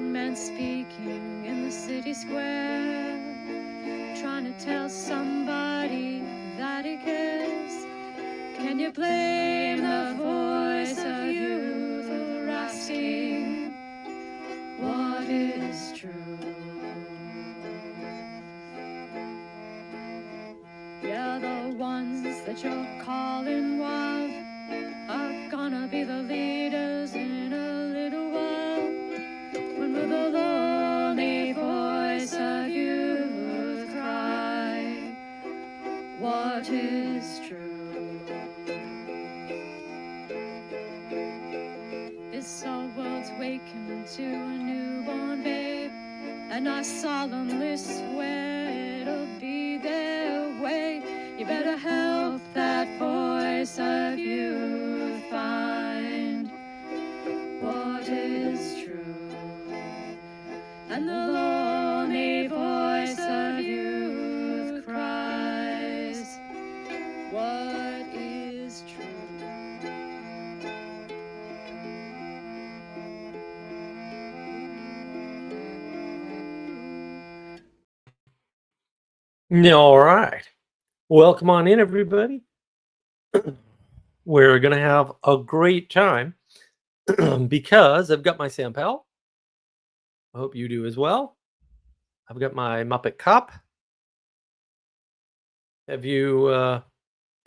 man speaking in the city square, trying to tell somebody that he cares. Can you blame the voice of youth for asking what is true? Yeah, the ones that you're calling wild are gonna be the leaders in a little while, when will the lonely voice of youth cry what is true? This our world's waking to a newborn babe, and I solemnly swear it'll be their way. You better help that voice of youth find what is true. And the lonely voice of youth cries, what is true? All right. Welcome on in, everybody. We're going to have a great time because I've got my Sampel. I hope you do as well. I've got my Muppet Cup. Have you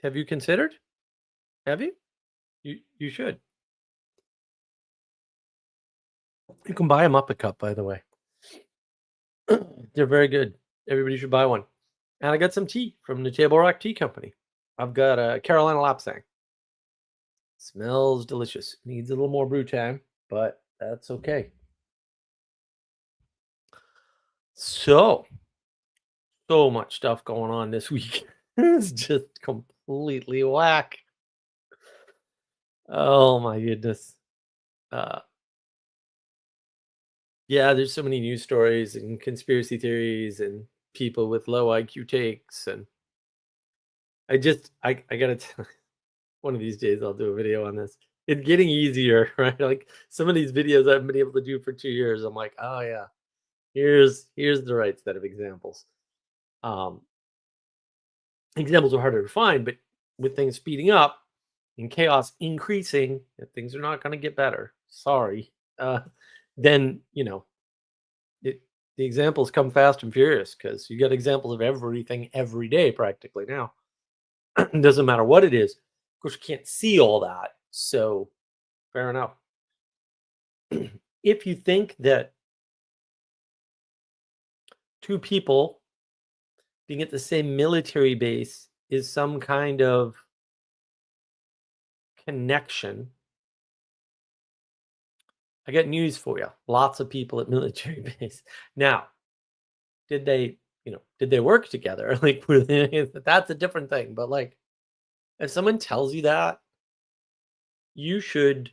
considered? Have you? You should. You can buy a Muppet Cup, by the way. They're very good. Everybody should buy one. And I got some tea from the Table Rock Tea Company. I've got a Carolina Lapsang. Smells delicious. Needs a little more brew time, but that's okay. So much stuff going on this week. It's just completely whack. Oh my goodness. Yeah, there's so many news stories and conspiracy theories and people with low IQ takes, and I gotta tell, one of these days I'll do a video on this. It's getting easier, right? Like some of these videos I've been able to do for 2 years, I'm like, oh yeah, here's the right set of examples. Examples are harder to find, but with things speeding up and chaos increasing, if things are not going to get better. Sorry. Then the examples come fast and furious because you get examples of everything every day practically now. It doesn't matter what it is. Of course, you can't see all that, so fair enough. If you think that two people being at the same military base is some kind of connection, I got news for you. Lots of people at military base. Now, did they work together? Like, that's a different thing. But like, if someone tells you that, you should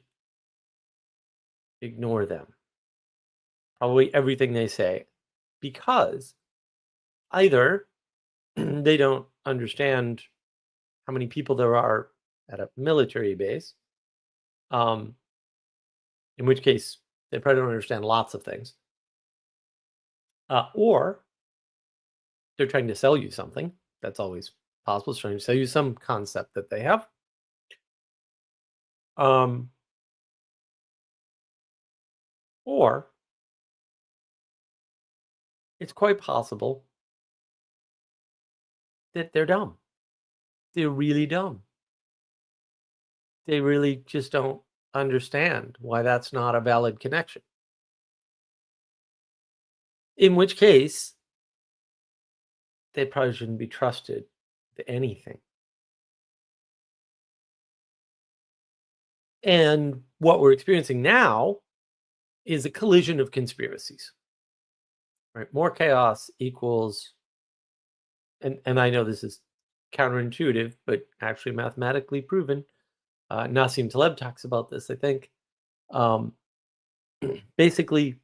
ignore them. Probably everything they say, because either they don't understand how many people there are at a military base, in which case they probably don't understand lots of things, or they're trying to sell you something. That's always possible. It's trying to sell you some concept that they have. Or it's quite possible that they're dumb. They're really dumb. They really just don't understand why that's not a valid connection. In which case, they probably shouldn't be trusted to anything. And what we're experiencing now is a collision of conspiracies. Right? More chaos equals, and I know this is counterintuitive, but actually mathematically proven. Nassim Taleb talks about this, I think. Basically,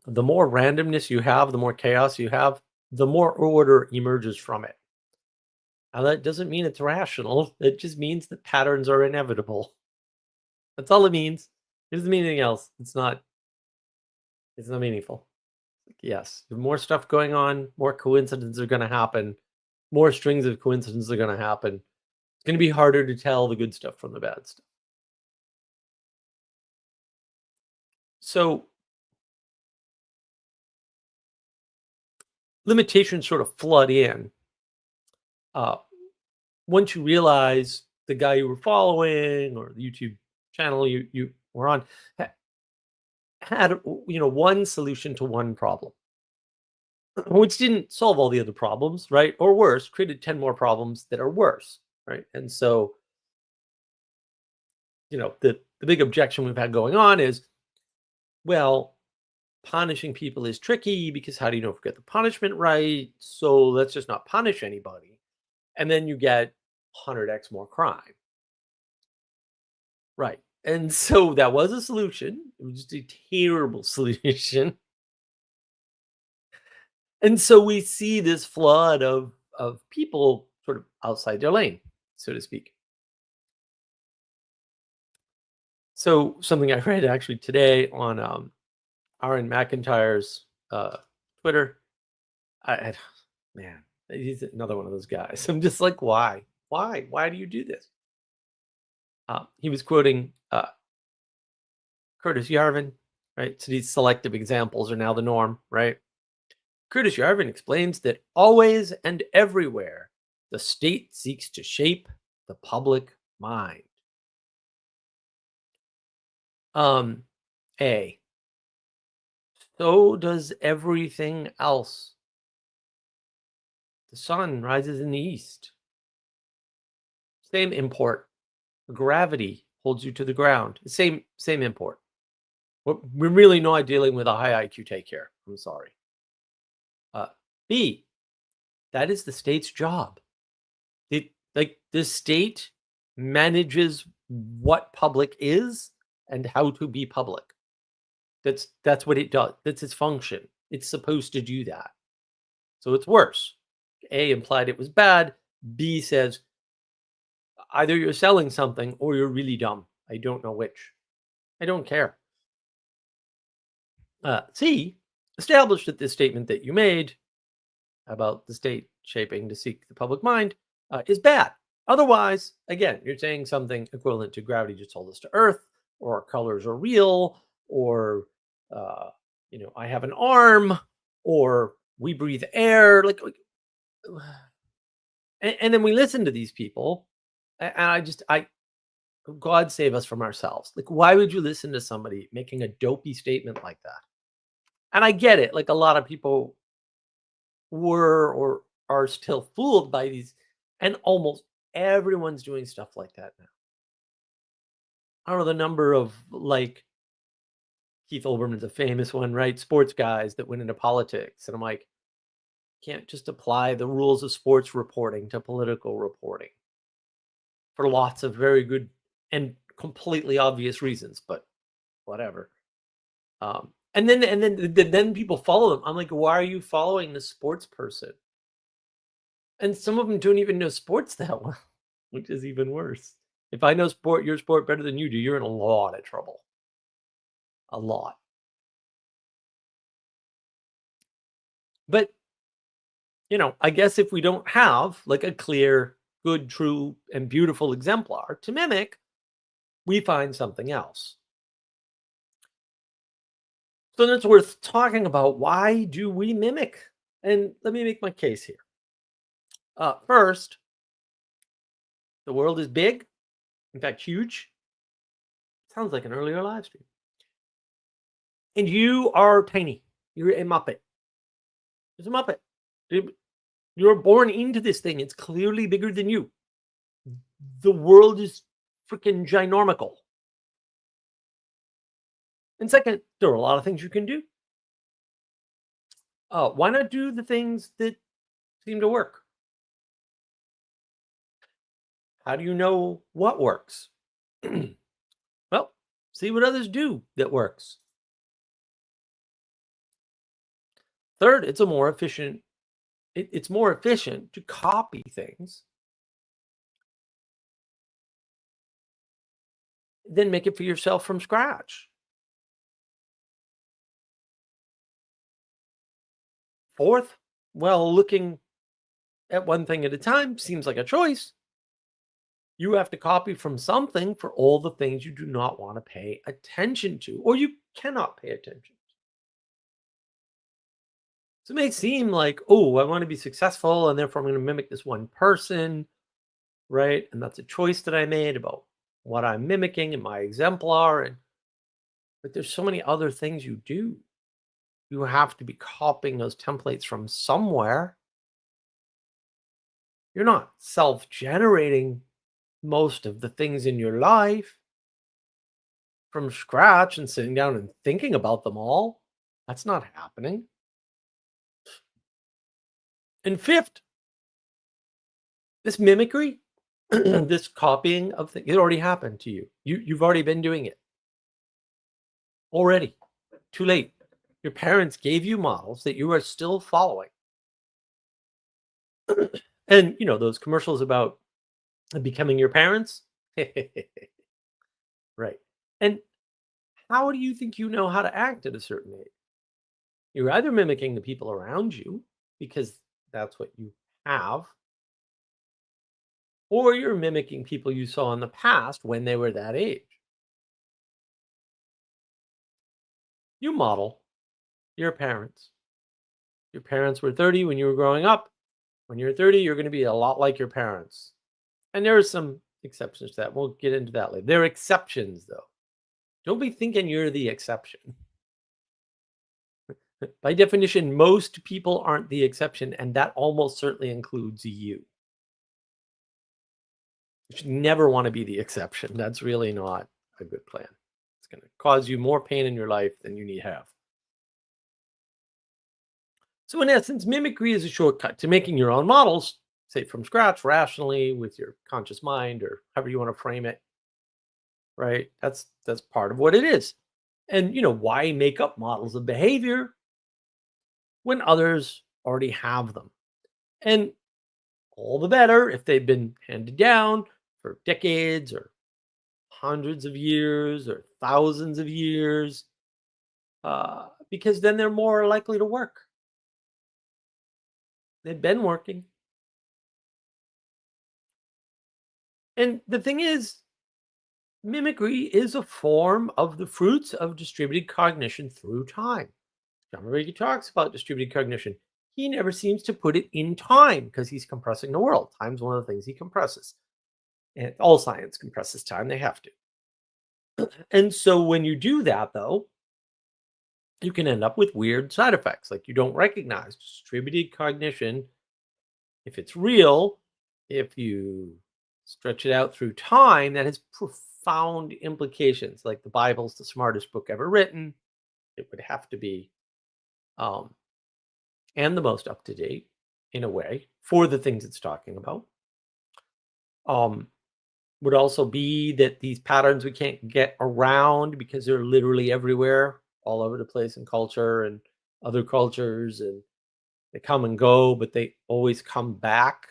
the more randomness you have, the more chaos you have, the more order emerges from it. Now, that doesn't mean it's rational. It just means that patterns are inevitable. That's all it means. It doesn't mean anything else. It's not It's not meaningful. Yes, the more stuff going on, more coincidences are going to happen. More strings of coincidences are going to happen. It's going to be harder to tell the good stuff from the bad stuff. So limitations sort of flood in uh, once you realize the guy you were following or the YouTube channel you were on had one solution to one problem, which didn't solve all the other problems, right? Or worse, created 10 more problems that are worse, right? And so the big objection we've had going on is, well, punishing people is tricky because how do you know if you get the punishment right? So let's just not punish anybody. And then you get 100x more crime. Right. And so that was a solution. It was just a terrible solution. And so we see this flood of people sort of outside their lane, so to speak. So something I read actually today on Aaron McIntyre's Twitter. I man, he's another one of those guys. I'm just like, why? Why do you do this? He was quoting Curtis Yarvin, right? So these selective examples are now the norm, right? Curtis Yarvin explains that always and everywhere, the state seeks to shape the public mind. Um, A. So does everything else. The sun rises in the east. Same import. Gravity holds you to the ground. Same import. We're really not dealing with a high IQ take here. I'm sorry. Uh, B. That is the state's job. The state manages what public is and how to be public. That's what it does. That's its function. It's supposed to do that. So it's worse. A implied it was bad. B says either you're selling something or you're really dumb. I don't know which. I don't care. C established that this statement that you made about the state shaping to seek the public mind is bad. Otherwise, again, you're saying something equivalent to gravity just told us to Earth, or colors are real, or I have an arm, or we breathe air. And then we listen to these people, and I God save us from ourselves. Like, why would you listen to somebody making a dopey statement like that? And I get it. Like a lot of people were or are still fooled by these, and almost everyone's doing stuff like that now. I don't know the number of like Keith Olbermann's a famous one, right? Sports guys that went into politics, and I'm like, can't just apply the rules of sports reporting to political reporting for lots of very good and completely obvious reasons, but whatever. And then people follow them. I'm like, why are you following this sports person? And some of them don't even know sports that well, which is even worse. If I know your sport better than you do, you're in a lot of trouble. A lot. But, I guess if we don't have like a clear, good, true, and beautiful exemplar to mimic, we find something else. So then it's worth talking about, why do we mimic? And let me make my case here. First, the world is big, in fact, huge. Sounds like an earlier live stream. And you are tiny. You're a Muppet. It's a Muppet. You're born into this thing. It's clearly bigger than you. The world is freaking ginormical. And second, there are a lot of things you can do. Why not do the things that seem to work? How do you know what works? Well, see what others do that works. Third, it's more efficient to copy things than make it for yourself from scratch. Fourth, well, looking at one thing at a time seems like a choice. You have to copy from something for all the things you do not want to pay attention to, or you cannot pay attention. So it may seem like, oh, I want to be successful, and therefore I'm going to mimic this one person, right? And that's a choice that I made about what I'm mimicking and my exemplar. But there's so many other things you do. You have to be copying those templates from somewhere. You're not self-generating most of the things in your life from scratch and sitting down and thinking about them all. That's not happening. And fifth, this mimicry, this copying of things, it already happened to you. You've already been doing it. Already. Too late. Your parents gave you models that you are still following. And those commercials about becoming your parents. Right. And how do you think you know how to act at a certain age? You're either mimicking the people around you because that's what you have, or you're mimicking people you saw in the past when they were that age. You model your parents. Your parents were 30 when you were growing up. When you're 30, you're going to be a lot like your parents. And there are some exceptions to that. We'll get into that later. There are exceptions, though. Don't be thinking you're the exception. By definition, most people aren't the exception, and that almost certainly includes you. You should never want to be the exception. That's really not a good plan. It's going to cause you more pain in your life than you need have. So, in essence, mimicry is a shortcut to making your own models, say from scratch, rationally, with your conscious mind, or however you want to frame it. Right? That's part of what it is. And why make up models of behavior when others already have them? And all the better if they've been handed down for decades or hundreds of years or thousands of years, because then they're more likely to work. They've been working. And the thing is, mimicry is a form of the fruits of distributed cognition through time. John Mimicry talks about distributed cognition. He never seems to put it in time because he's compressing the world. Time's one of the things he compresses. And all science compresses time, they have to. And so when you do that, though, you can end up with weird side effects like you don't recognize distributed cognition. If it's real, if you stretch it out through time, that has profound implications. Like the Bible's the smartest book ever written. It would have to be, and the most up to date in a way for the things it's talking about. Would also be that these patterns we can't get around because they're literally everywhere, all over the place in culture and other cultures, and they come and go, but they always come back.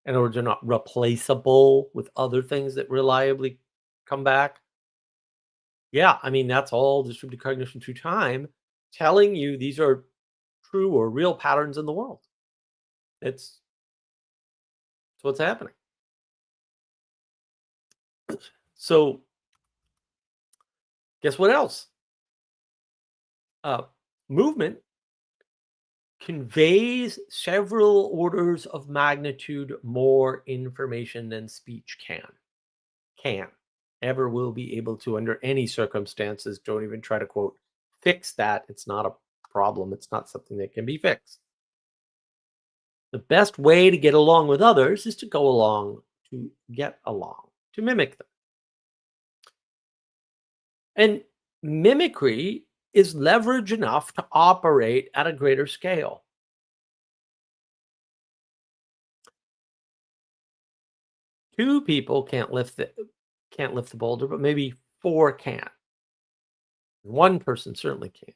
In order they're not replaceable with other things that reliably come back. Yeah, I mean, that's all distributed cognition through time telling you these are true or real patterns in the world. It's what's happening. So, guess what else? Movement conveys several orders of magnitude more information than speech can ever will be able to under any circumstances. Don't even try to quote fix that. It's not a problem. It's not something that can be fixed. The best way to get along with others is to go along, to get along, to mimic them. And mimicry is leverage enough to operate at a greater scale. Two people can't lift the boulder, but maybe four can. One person certainly can.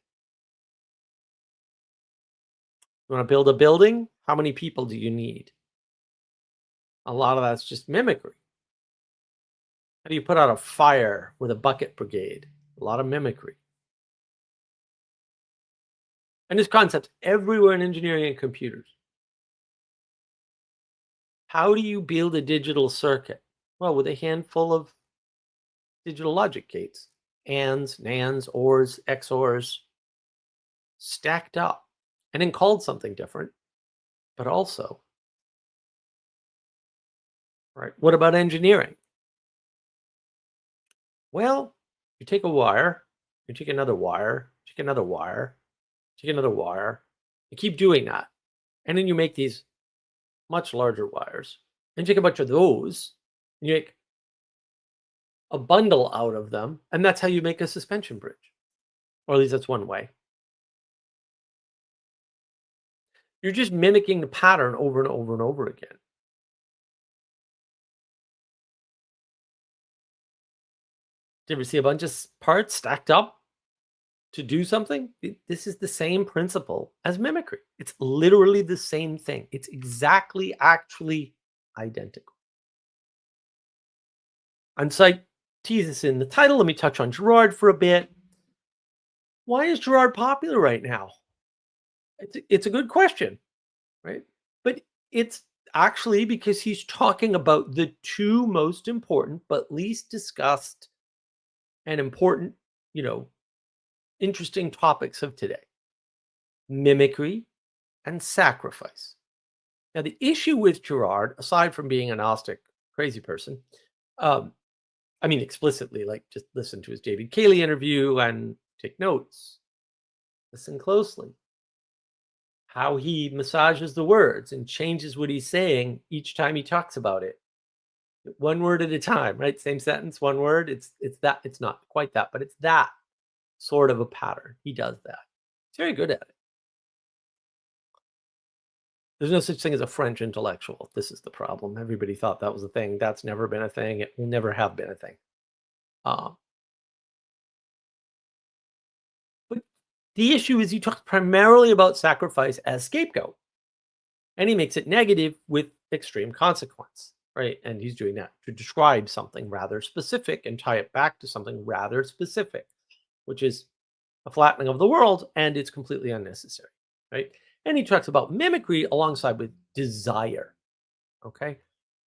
You want to build a building? How many people do you need? A lot of that's just mimicry. How do you put out a fire with a bucket brigade? A lot of mimicry. And this concept's everywhere in engineering and computers. How do you build a digital circuit? Well, with a handful of digital logic gates, ands, nands, ors, XORs, stacked up and then called something different, but also, right? What about engineering? Well, you take a wire, you take another wire, take another wire, take another wire, you keep doing that. And then you make these much larger wires. And you take a bunch of those, and you make a bundle out of them, and that's how you make a suspension bridge. Or at least that's one way. You're just mimicking the pattern over and over and over again. Do you ever see a bunch of parts stacked up to do something? This is the same principle as mimicry. It's literally the same thing. It's exactly, actually identical. And so I tease this in the title. Let me touch on Girard for a bit. Why is Girard popular right now? It's a good question, right? But it's actually because he's talking about the two most important but least discussed and important, you know, interesting topics of today: mimicry and sacrifice. Now, the issue with Girard, aside from being a Gnostic crazy person, um, I mean, explicitly, like just listen to his David Cayley interview and take notes, listen closely. How he massages the words and changes what he's saying each time he talks about it. One word at a time, right? Same sentence, one word. It's that. It's not quite that, but it's that sort of a pattern. He does that. He's very good at it. There's no such thing as a French intellectual. This is the problem. Everybody thought that was a thing. That's never been a thing. It will never have been a thing. Um, but the issue is he talks primarily about sacrifice as scapegoat, and he makes it negative with extreme consequence, right? And he's doing that to describe something rather specific and tie it back to something rather specific, which is a flattening of the world, and it's completely unnecessary, right? And he talks about mimicry alongside with desire, okay?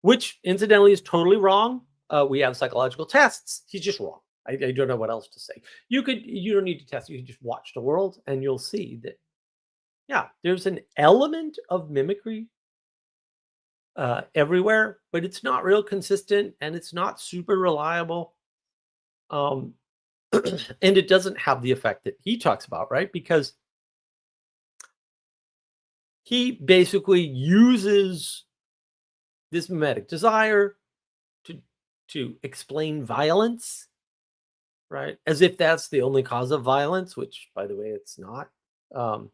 Which incidentally is totally wrong. We have psychological tests. He's just wrong. I don't know what else to say. You don't need to test. You can just watch the world and you'll see that, yeah, there's an element of mimicry everywhere, but it's not real consistent and it's not super reliable. Um, and it doesn't have the effect that he talks about, right? Because he basically uses this mimetic desire to explain violence, right? As if that's the only cause of violence, which, by the way, it's not. Um,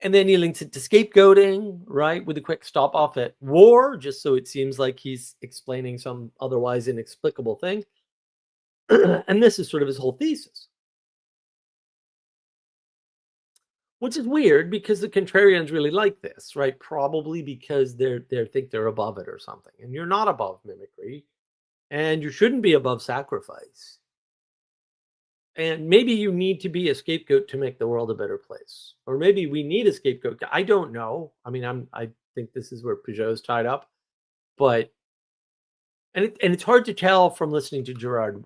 and then he links it to scapegoating, right? With a quick stop off at war, just so it seems like he's explaining some otherwise inexplicable thing. And this is sort of his whole thesis, which is weird because the contrarians really like this, right? Probably because they think they're above it or something. And you're not above mimicry, and you shouldn't be above sacrifice. And maybe you need to be a scapegoat to make the world a better place. Or maybe we need a scapegoat. I don't know. I mean, I think this is where Peugeot's tied up. But and it's hard to tell from listening to Girard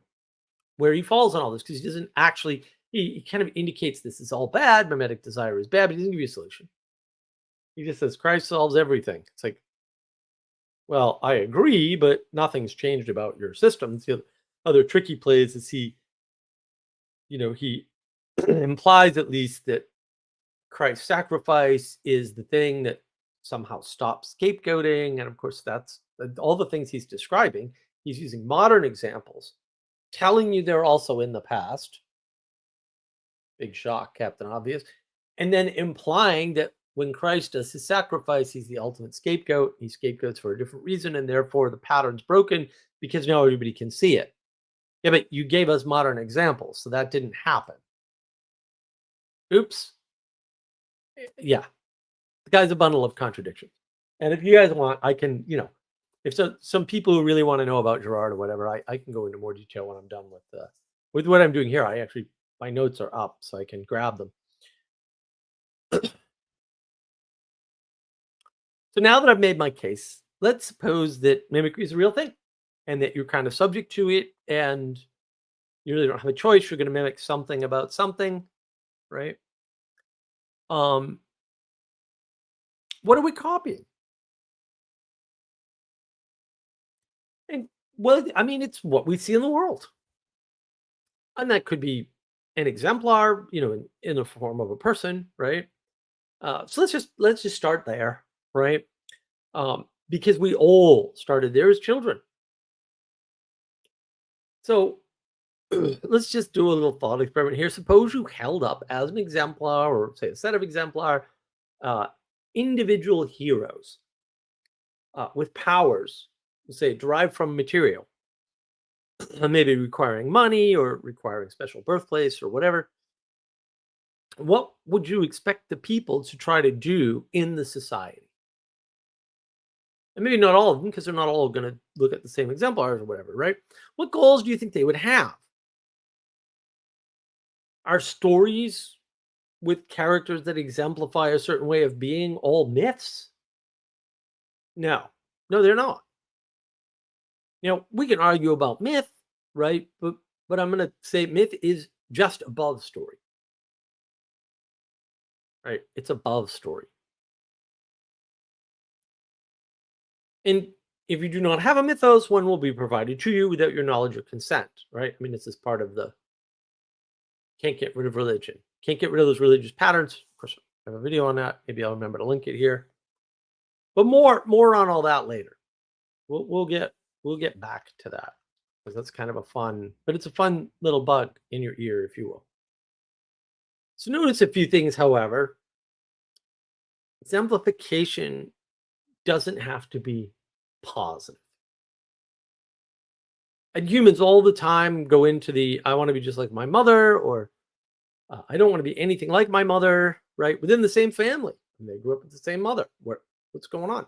where he falls on all this, because he doesn't actually he kind of indicates this is all bad, mimetic desire is bad, but he doesn't give you a solution. He just says Christ solves everything. It's like, well, I agree, but nothing's changed about your systems. The other tricky plays is he implies at least that Christ's sacrifice is the thing that somehow stops scapegoating. And of course, that's all the things he's describing. He's using modern examples, telling you they're also in the past. Big shock, Captain Obvious. And then implying that when Christ does his sacrifice, he's the ultimate scapegoat. He scapegoats for a different reason, and therefore the pattern's broken because now everybody can see it. Yeah, but you gave us modern examples, so that didn't happen. Oops. Yeah, the guy's a bundle of contradictions. And if you guys want, I can, if some people who really want to know about Girard or whatever, I can go into more detail when I'm done with what I'm doing here. My notes are up, so I can grab them. So now that I've made my case, let's suppose that mimicry is a real thing and that you're kind of subject to it and you really don't have a choice. You're going to mimic something about something, right? Um, what are we copying? And well, I mean, it's what we see in the world. And that could be an exemplar, in the form of a person, right? So let's just start there, right? Because we all started there as children. So let's just do a little thought experiment here. Suppose you held up as an exemplar, or say a set of exemplar, uh, individual heroes with powers, say derived from material, maybe requiring money or requiring special birthplace or whatever. What would you expect the people to try to do in the society? And maybe not all of them, because they're not all going to look at the same exemplars or whatever, right? What goals do you think they would have? Are stories with characters that exemplify a certain way of being all myths? No, no, they're not. We can argue about myth, right? But I'm going to say myth is just above story, right? It's above story. And if you do not have a mythos, one will be provided to you without your knowledge or consent, right? I mean, this is part of the can't get rid of religion. Can't get rid of those religious patterns. Of course, I have a video on that. Maybe I'll remember to link it here. But more on all that later. We'll get back to that because that's kind of a fun, but it's a fun little bug in your ear, if you will. So notice a few things, however. Exemplification doesn't have to be positive. And humans all the time go into the I want to be just like my mother, or I don't want to be anything like my mother, right? Within the same family. And they grew up with the same mother. What's going on?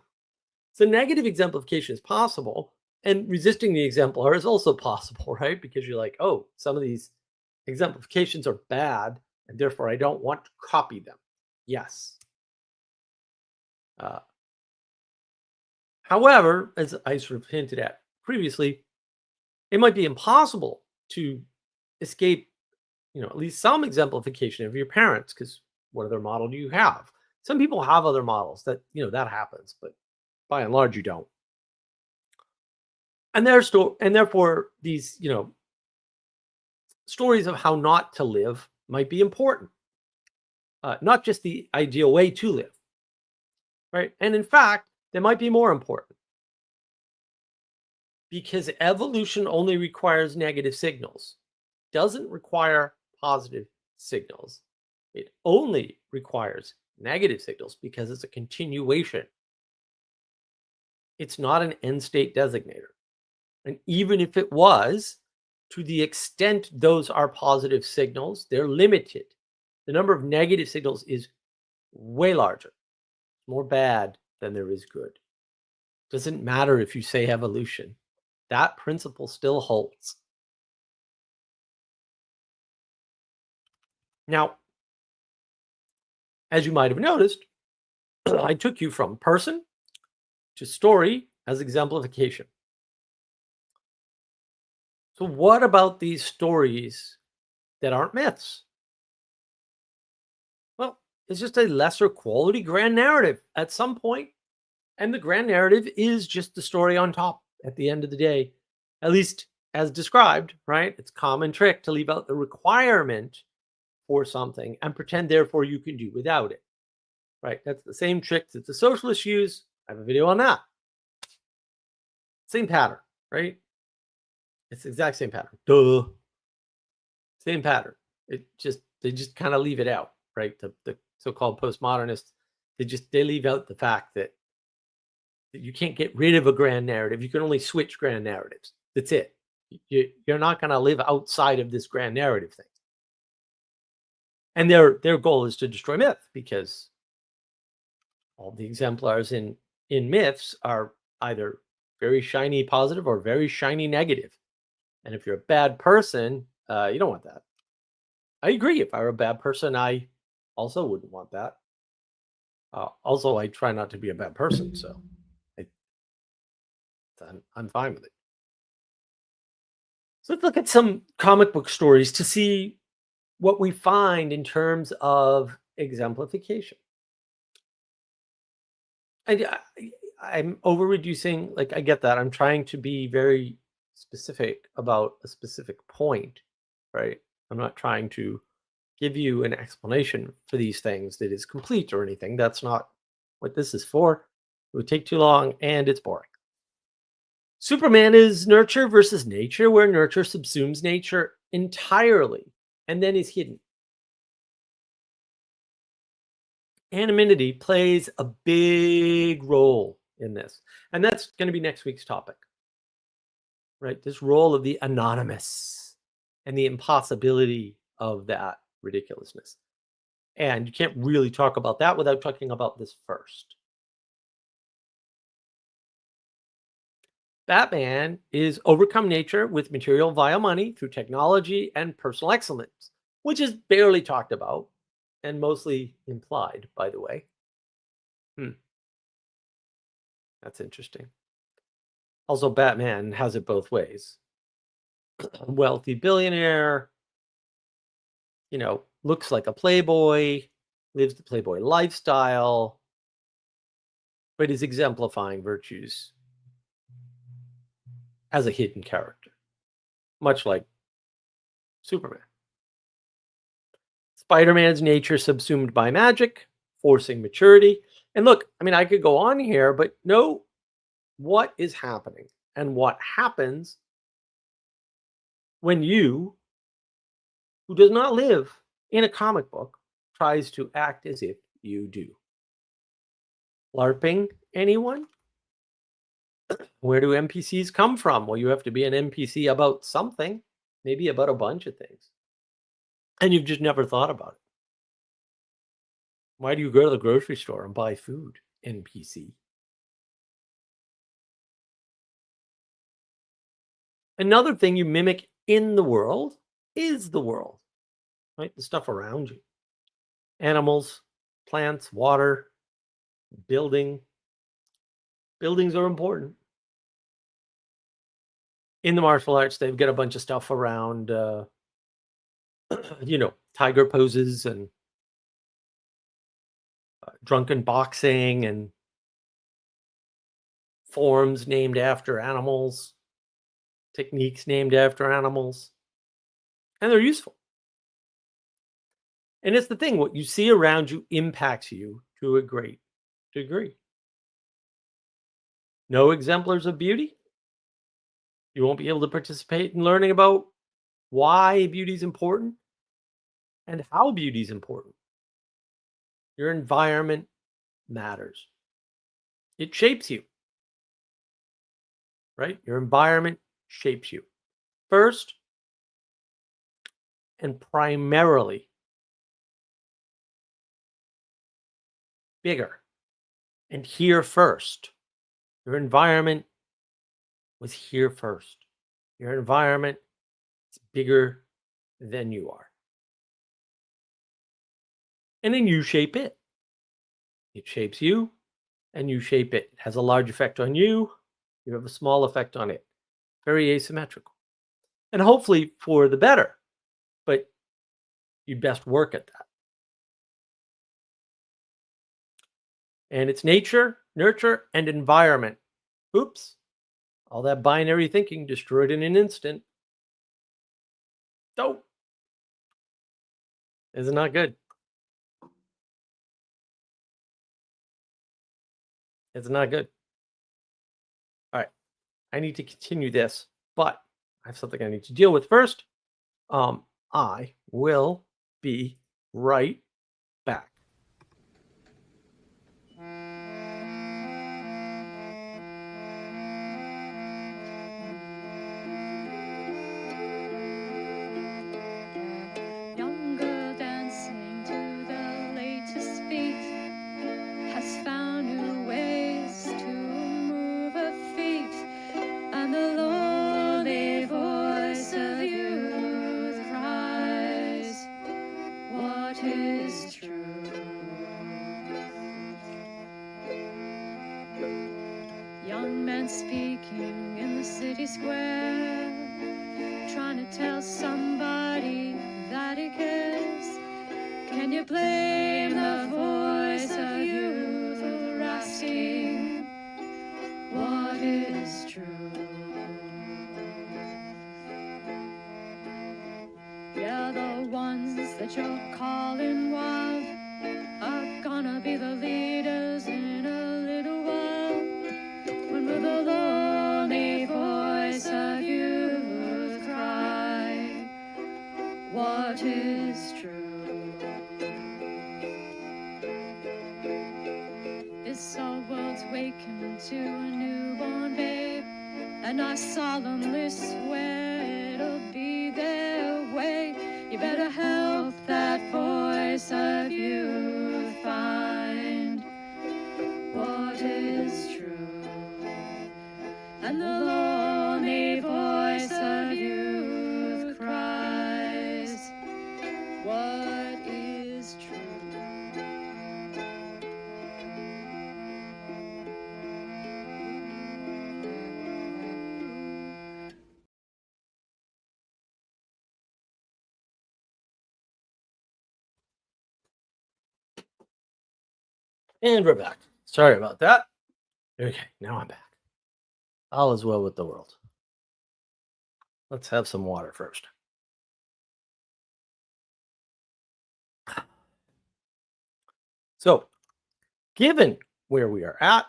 So negative exemplification is possible, and resisting the exemplar is also possible, right? Because you're like, oh, some of these exemplifications are bad, and therefore I don't want to copy them. Yes. Uh, However, as I sort of hinted at previously, it might be impossible to escape, at least some exemplification of your parents, because what other model do you have? Some people have other models that, that happens, but by and large, you don't. And therefore, these, stories of how not to live might be important, not just the ideal way to live, right? And in fact, they might be more important because evolution only requires negative signals, doesn't require positive signals. It only requires negative signals because it's a continuation. It's not an end state designator. And even if it was, to the extent those are positive signals, they're limited. The number of negative signals is way larger, more bad than there is good. Doesn't matter if you say evolution, that principle still holds. Now, as you might have noticed, I took you from person to story as exemplification. So, what about these stories that aren't myths? Well, it's just a lesser quality grand narrative at some point, and the grand narrative is just the story on top at the end of the day, at least as described, right? It's a common trick to leave out the requirement for something and pretend therefore you can do without it, right? That's the same trick that the socialists use. I have a video on that. Same pattern, right? It's the exact same pattern. Duh. Same pattern. They just kind of leave it out, right? The so-called postmodernists, they leave out the fact that you can't get rid of a grand narrative. You can only switch grand narratives. That's it. You're not going to live outside of this grand narrative thing. And their goal is to destroy myth, because all the exemplars in myths are either very shiny positive or very shiny negative. And if you're a bad person, you don't want that. I agree. If I were a bad person, I also wouldn't want that. Also, I try not to be a bad person, so I'm fine with it. So let's look at some comic book stories to see what we find in terms of exemplification. And I'm over reducing, like, I get that. I'm trying to be very specific about a specific point, right? I'm not trying to give you an explanation for these things that is complete or anything. That's not what this is for. It would take too long and it's boring. Superman is nurture versus nature, where nurture subsumes nature entirely and then is hidden. Anonymity plays a big role in this. And that's going to be next week's topic, right? This role of the anonymous and the impossibility of that ridiculousness. And you can't really talk about that without talking about this first. Batman is overcome nature with material via money through technology and personal excellence, which is barely talked about and mostly implied, by the way. That's interesting. Also, Batman has it both ways. A wealthy billionaire, looks like a playboy, lives the playboy lifestyle, but is exemplifying virtues as a hidden character, much like Superman. Spider-Man's nature subsumed by magic, forcing maturity. And look, I mean, I could go on here, but know what is happening and what happens when you, who does not live in a comic book, tries to act as if you do. LARPing, anyone? Where do NPCs come from? Well, you have to be an NPC about something, maybe about a bunch of things. And you've just never thought about it. Why do you go to the grocery store and buy food, NPC? Another thing you mimic in the world is the world, right? The stuff around you. Animals, plants, water, building. Buildings are important. In the martial arts, they've got a bunch of stuff around, tiger poses and drunken boxing and forms named after animals, techniques named after animals, and they're useful. And it's the thing, what you see around you impacts you to a great degree. No exemplars of beauty? You won't be able to participate in learning about why beauty is important and how beauty is important. Your environment matters. It shapes you, right? Your environment shapes you. First and primarily, bigger and here first. Your environment was here first. Your environment is bigger than you are. And then you shape it. It shapes you and you shape it. It has a large effect on you. You have a small effect on it. Very asymmetrical. And hopefully for the better. But you best work at that. And it's nature, nurture, and environment. Oops. All that binary thinking destroyed in an instant. Oh. Is it not good? It's not good. All right. I need to continue this, but I have something I need to deal with first. I will be right back. Young girl dancing to the latest beat has found new ways to move her feet, and the lonely voice of youth cries, what is blame the voice of youth for asking what is true. Yeah, the ones that you're calling wild are gonna be the leaders in a little while. When will the lonely voice of youth cry, what is true? This our world's waking to a newborn babe, and I solemnly swear it'll be their way. You better help that voice of youth find what is true. And the lonely voice of youth cries, what is true? And we're back. Sorry about that. Okay, now I'm back. All is well with the world. Let's have some water first. So, given where we are at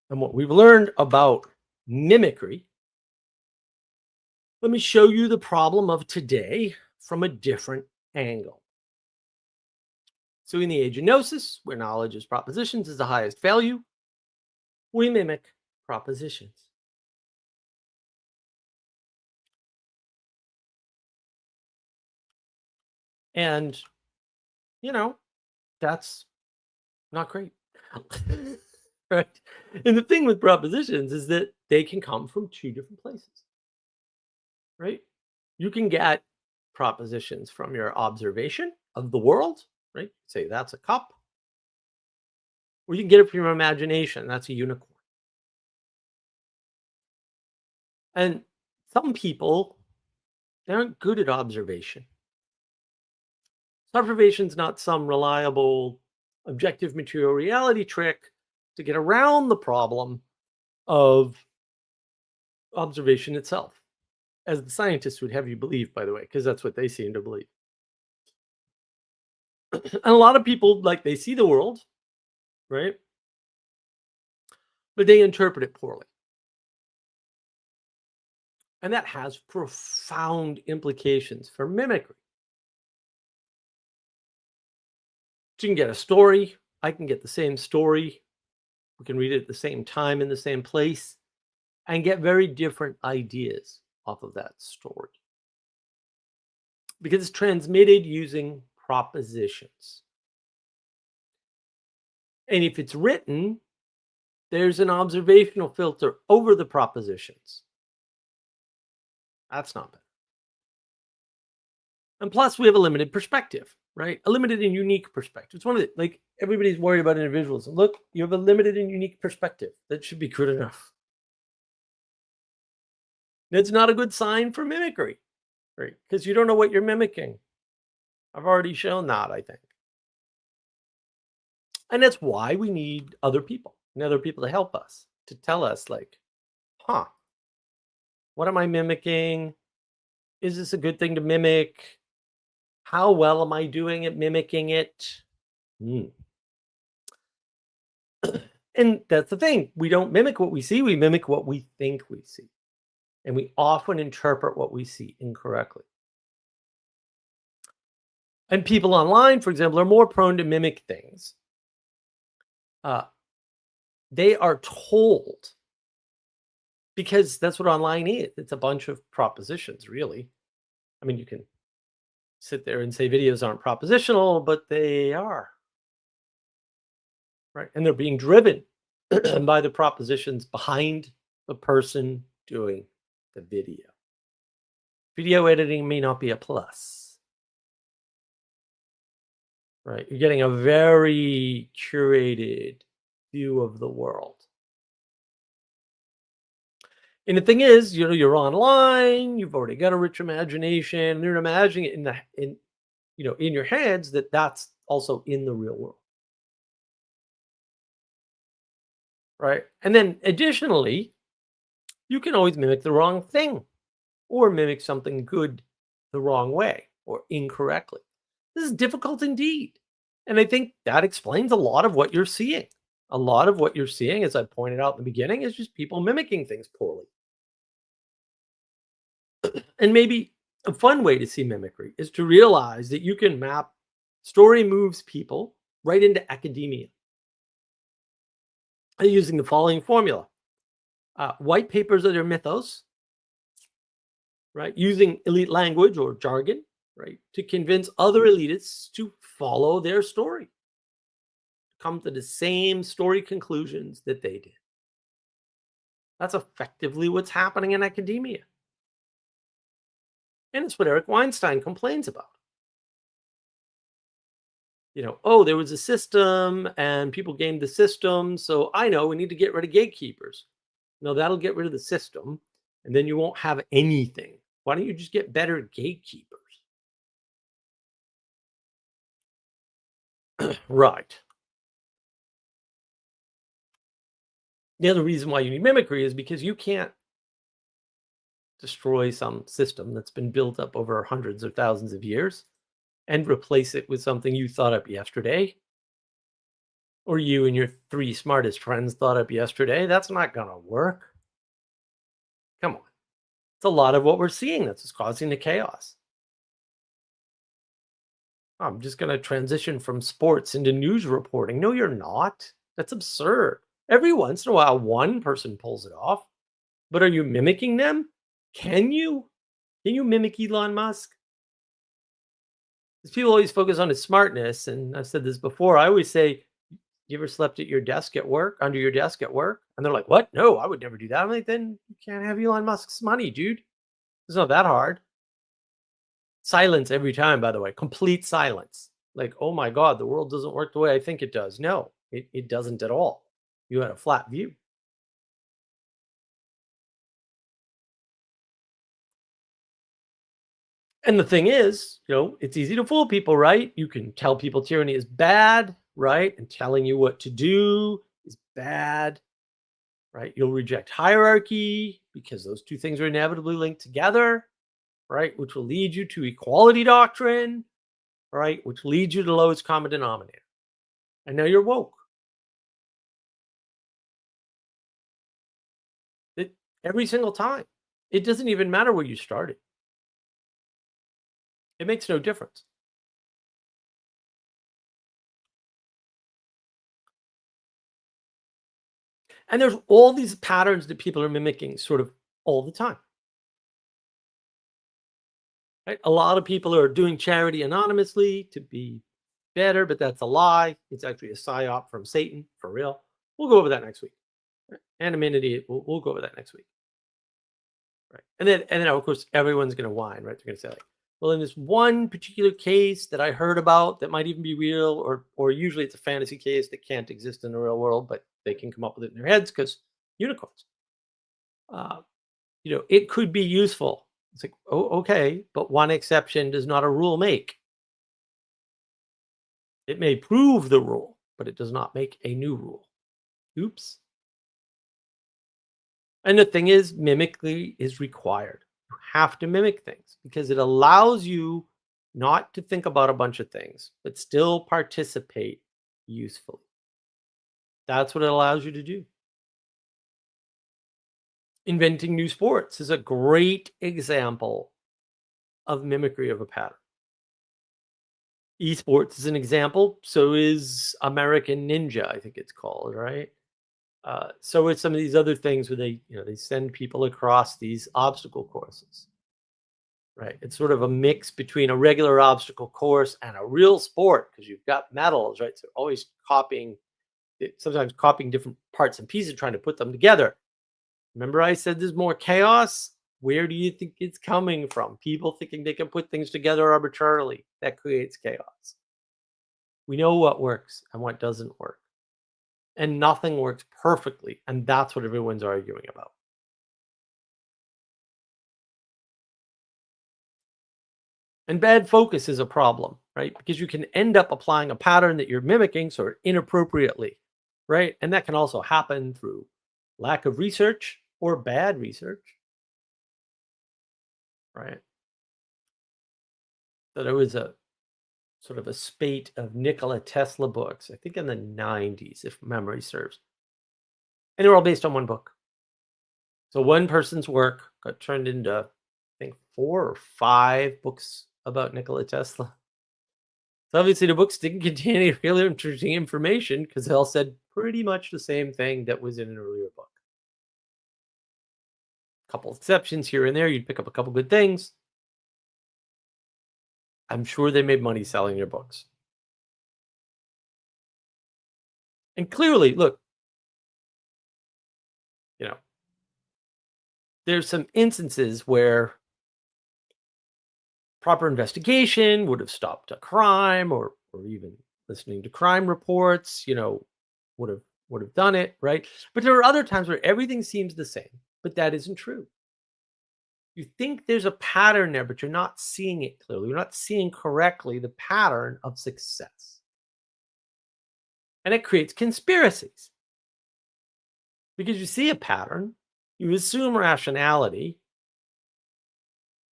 and what we've learned about mimicry, let me show you the problem of today from a different angle. So, in the age of gnosis, where knowledge is propositions is the highest value, we mimic propositions. And, you know, that's not great. Right? And the thing with propositions is that they can come from two different places. Right? You can get propositions from your observation of the world, right? Say that's a cup. Or you can get it from your imagination. That's a unicorn. And some people, they aren't good at observation. Observation's not some reliable, objective material reality trick to get around the problem of observation itself, as the scientists would have you believe, by the way, because that's what they seem to believe. And a lot of people, like, they see the world, right? But they interpret it poorly. And that has profound implications for mimicry. So you can get a story. I can get the same story. We can read it at the same time in the same place and get very different ideas off of that story. Because it's transmitted using propositions. And if it's written, there's an observational filter over the propositions. That's not bad. And plus, we have a limited perspective, right? A limited and unique perspective. It's one of the, like, everybody's worried about individualism. Look, you have a limited and unique perspective. That should be good enough. That's not a good sign for mimicry, right? Because you don't know what you're mimicking. I've already shown that, I think. And that's why we need other people and other people to help us, to tell us, like, huh, what am I mimicking? Is this a good thing to mimic? How well am I doing at mimicking it? And that's the thing. We don't mimic what we see. We mimic what we think we see. And we often interpret what we see incorrectly. And people online, for example, are more prone to mimic things. They are told, because that's what online is. It's a bunch of propositions, really. I mean, you can sit there and say videos aren't propositional, but they are. Right? And they're being driven by the propositions behind the person doing the video. Video editing may not be a plus. Right? You're getting a very curated view of the world. And the thing is, you're online, you've already got a rich imagination, you're imagining it in your heads that that's also in the real world, right? And then additionally, you can always mimic the wrong thing or mimic something good the wrong way or incorrectly. This is difficult indeed. And I think that explains a lot of what you're seeing. A lot of what you're seeing, as I pointed out in the beginning, is just people mimicking things poorly. And maybe a fun way to see mimicry is to realize that you can map story moves people right into academia using the following formula. White papers are their mythos, right? Using elite language or jargon, right? To convince other elitists to follow their story, come to the same story conclusions that they did. That's effectively what's happening in academia. And it's what Eric Weinstein complains about. Oh, there was a system and people gamed the system. So I know we need to get rid of gatekeepers. No, that'll get rid of the system. And then you won't have anything. Why don't you just get better gatekeepers? Right. The other reason why you need mimicry is because you can't destroy some system that's been built up over hundreds or thousands of years and replace it with something you thought up yesterday or you and your three smartest friends thought up yesterday. That's not going to work. Come on. It's a lot of what we're seeing that's causing the chaos. I'm just going to transition from sports into news reporting. No, you're not. That's absurd. Every once in a while, one person pulls it off, but are you mimicking them? Can you? Can you mimic Elon Musk? Because people always focus on his smartness. And I've said this before. I always say, you ever slept at your desk at work, under your desk at work? And they're like, what? No, I would never do that. I'm like, then you can't have Elon Musk's money, dude. It's not that hard. Silence every time, by the way, complete silence. Like, oh my God, the world doesn't work the way I think it does. No, it doesn't at all. You had a flat view. And the thing is, it's easy to fool people, right? You can tell people tyranny is bad, right? And telling you what to do is bad, right? You'll reject hierarchy because those two things are inevitably linked together, right? Which will lead you to equality doctrine, right? Which leads you to lowest common denominator. And now you're woke. Every single time. It doesn't even matter where you started. It makes no difference. And there's all these patterns that people are mimicking sort of all the time. Right? A lot of people are doing charity anonymously to be better, but that's a lie. It's actually a psyop from Satan, for real. We'll go over that next week. Anonymity, we'll go over that next week. Right. And then of course everyone's gonna whine, right? They're gonna say like, well, in this one particular case that I heard about that might even be real, or usually it's a fantasy case that can't exist in the real world, but they can come up with it in their heads because unicorns. Uh, it could be useful. It's like, oh, okay, but one exception does not a rule make. It may prove the rule, but it does not make a new rule. Oops. And the thing is, mimicry is required. You have to mimic things because it allows you not to think about a bunch of things, but still participate usefully. That's what it allows you to do. Inventing new sports is a great example of mimicry of a pattern. Esports is an example. So is American Ninja, I think it's called, right? So it's some of these other things where they send people across these obstacle courses, right? It's sort of a mix between a regular obstacle course and a real sport because you've got medals, right? So always sometimes copying different parts and pieces, trying to put them together. Remember I said there's more chaos? Where do you think it's coming from? People thinking they can put things together arbitrarily. That creates chaos. We know what works and what doesn't work. And nothing works perfectly. And that's what everyone's arguing about. And bad focus is a problem, right? Because you can end up applying a pattern that you're mimicking sort of inappropriately, right? And that can also happen through lack of research or bad research, right? So there was a sort of a spate of Nikola Tesla books, I think in the 90s, if memory serves. And they were all based on one book. So one person's work got turned into, I think, 4 or 5 books about Nikola Tesla. So obviously the books didn't contain any really interesting information because they all said pretty much the same thing that was in an earlier book. A couple exceptions here and there, you'd pick up a couple good things. I'm sure they made money selling your books. And clearly, look, you know, there's some instances where proper investigation would have stopped a crime, or even listening to crime reports, would have done it, right? But there are other times where everything seems the same, but that isn't true. You think there's a pattern there, but you're not seeing it clearly. You're not seeing correctly the pattern of success. And it creates conspiracies. Because you see a pattern, you assume rationality,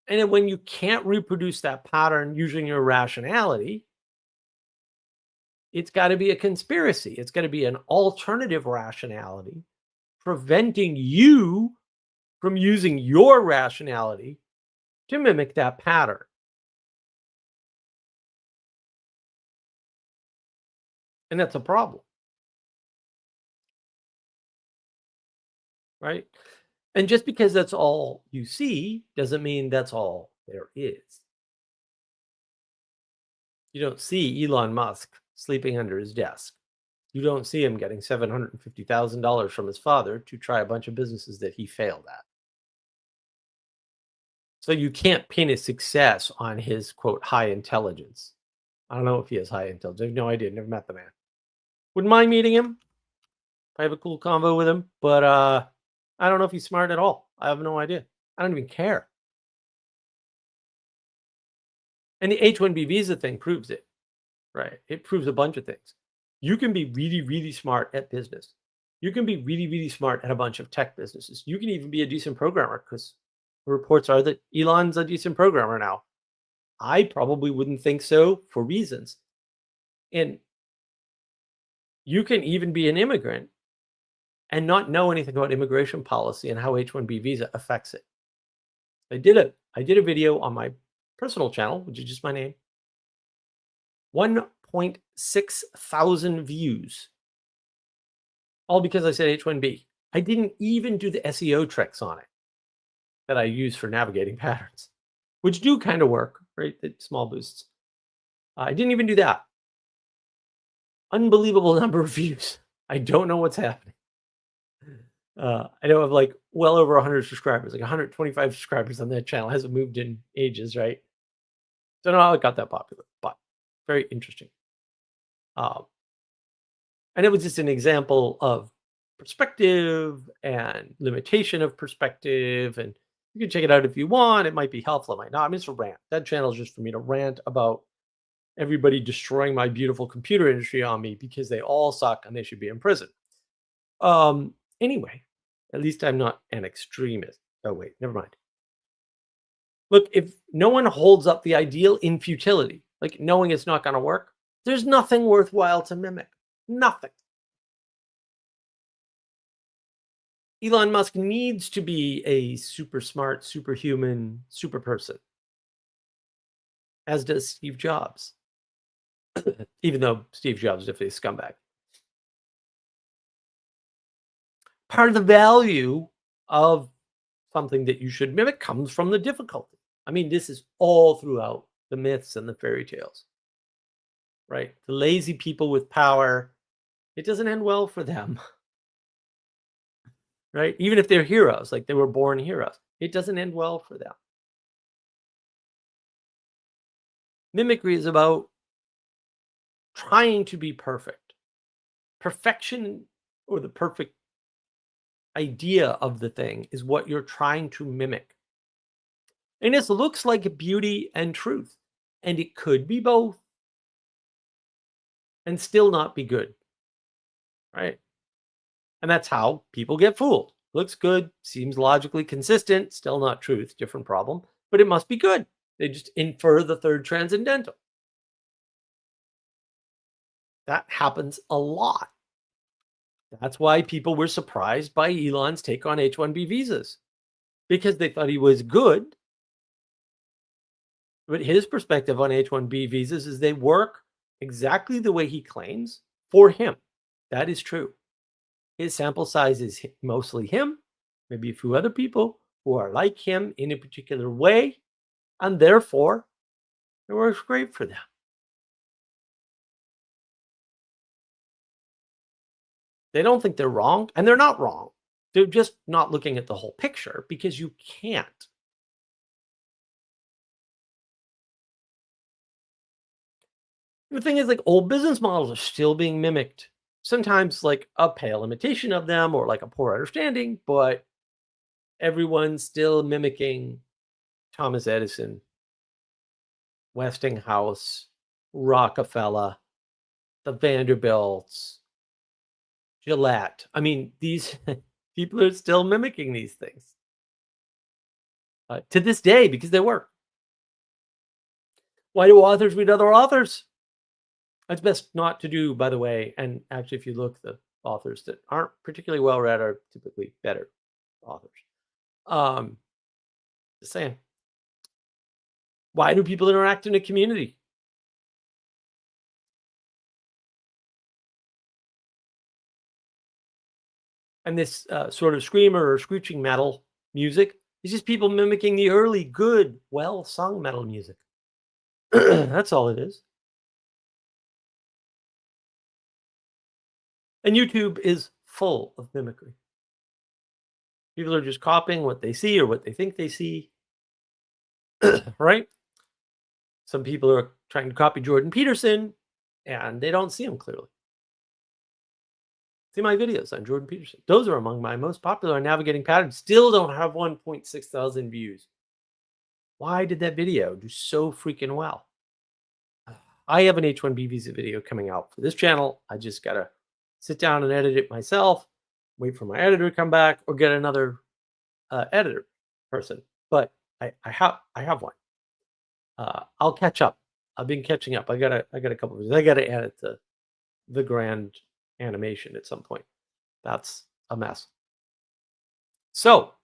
and then when you can't reproduce that pattern using your rationality, it's got to be a conspiracy. It's got to be an alternative rationality preventing you from using your rationality to mimic that pattern. And that's a problem, right? And just because that's all you see doesn't mean that's all there is. You don't see Elon Musk sleeping under his desk. You don't see him getting $750,000 from his father to try a bunch of businesses that he failed at. So you can't pin his success on his quote high intelligence. I don't know if he has high intelligence. I have no idea. Never met the man. Wouldn't mind meeting him. I have a cool convo with him, but I don't know if he's smart at all. I have no idea. I don't even care. And the H-1B visa thing proves it, right? It proves a bunch of things. You can be really, really smart at business. You can be really, really smart at a bunch of tech businesses. You can even be a decent programmer because reports are that Elon's a decent programmer now. I probably wouldn't think so for reasons. And you can even be an immigrant and not know anything about immigration policy and how H-1B visa affects it. I did a video on my personal channel, which is just my name. 1.6 thousand views. All because I said H-1B. I didn't even do the SEO tricks on it that I use for navigating patterns, which do kind of work, right? The small boosts. I didn't even do that. Unbelievable number of views. I don't know what's happening. I know I have like well over 100 subscribers, like 125 subscribers on that channel. It hasn't moved in ages, right? Don't know how it got that popular, but very interesting. And it was just an example of perspective and limitation of perspective. And you can check it out if you want. It might be helpful. It might not. I mean, it's a rant. That channel is just for me to rant about everybody destroying my beautiful computer industry on me because they all suck and they should be in prison. Anyway, at least I'm not an extremist. Oh, wait, never mind. Look, if no one holds up the ideal in futility, like knowing it's not going to work, there's nothing worthwhile to mimic. Nothing. Elon Musk needs to be a super smart, superhuman, super person, as does Steve Jobs, even though Steve Jobs is definitely a scumbag. Part of the value of something that you should mimic comes from the difficulty. I mean, this is all throughout the myths and the fairy tales, right? The lazy people with power, it doesn't end well for them, right? Even if they're heroes, like they were born heroes, it doesn't end well for them. Mimicry is about trying to be perfect. Perfection, or the perfect idea of the thing, is what you're trying to mimic. And this looks like beauty and truth. And it could be both and still not be good, right? And that's how people get fooled. Looks good, seems logically consistent, still not truth, different problem, but it must be good. They just infer the third transcendental. That happens a lot. That's why people were surprised by Elon's take on H-1B visas, because they thought he was good. But his perspective on H-1B visas is they work exactly the way he claims for him. That is true. His sample size is mostly him, maybe a few other people who are like him in a particular way, and therefore it works great for them. They don't think they're wrong, and they're not wrong. They're just not looking at the whole picture because you can't. The thing is, like, old business models are still being mimicked. Sometimes, like, a pale imitation of them or like a poor understanding, but everyone's still mimicking Thomas Edison, Westinghouse, Rockefeller, the Vanderbilts, Gillette. I mean, these people are still mimicking these things to this day because they work. Why do authors read other authors? It's best not to do, by the way. And actually, if you look, the authors that aren't particularly well read are typically better authors. Um, just saying. Why do people interact in a community? And this sort of screamer or screeching metal music is just people mimicking the early, good, well sung metal music. That's all it is. And YouTube is full of mimicry. People are just copying what they see or what they think they see, right? Some people are trying to copy Jordan Peterson and they don't see him clearly. See my videos on Jordan Peterson. Those are among my most popular navigating patterns. Still don't have 1.6 thousand views. Why did that video do so freaking well? I have an H-1B visa video coming out for this channel. I just got to sit down and edit it myself, wait for my editor to come back, or get another editor person. But I have one. I'll catch up. I've been catching up. I got a couple of videos. I got to edit the grand animation at some point. That's a mess. So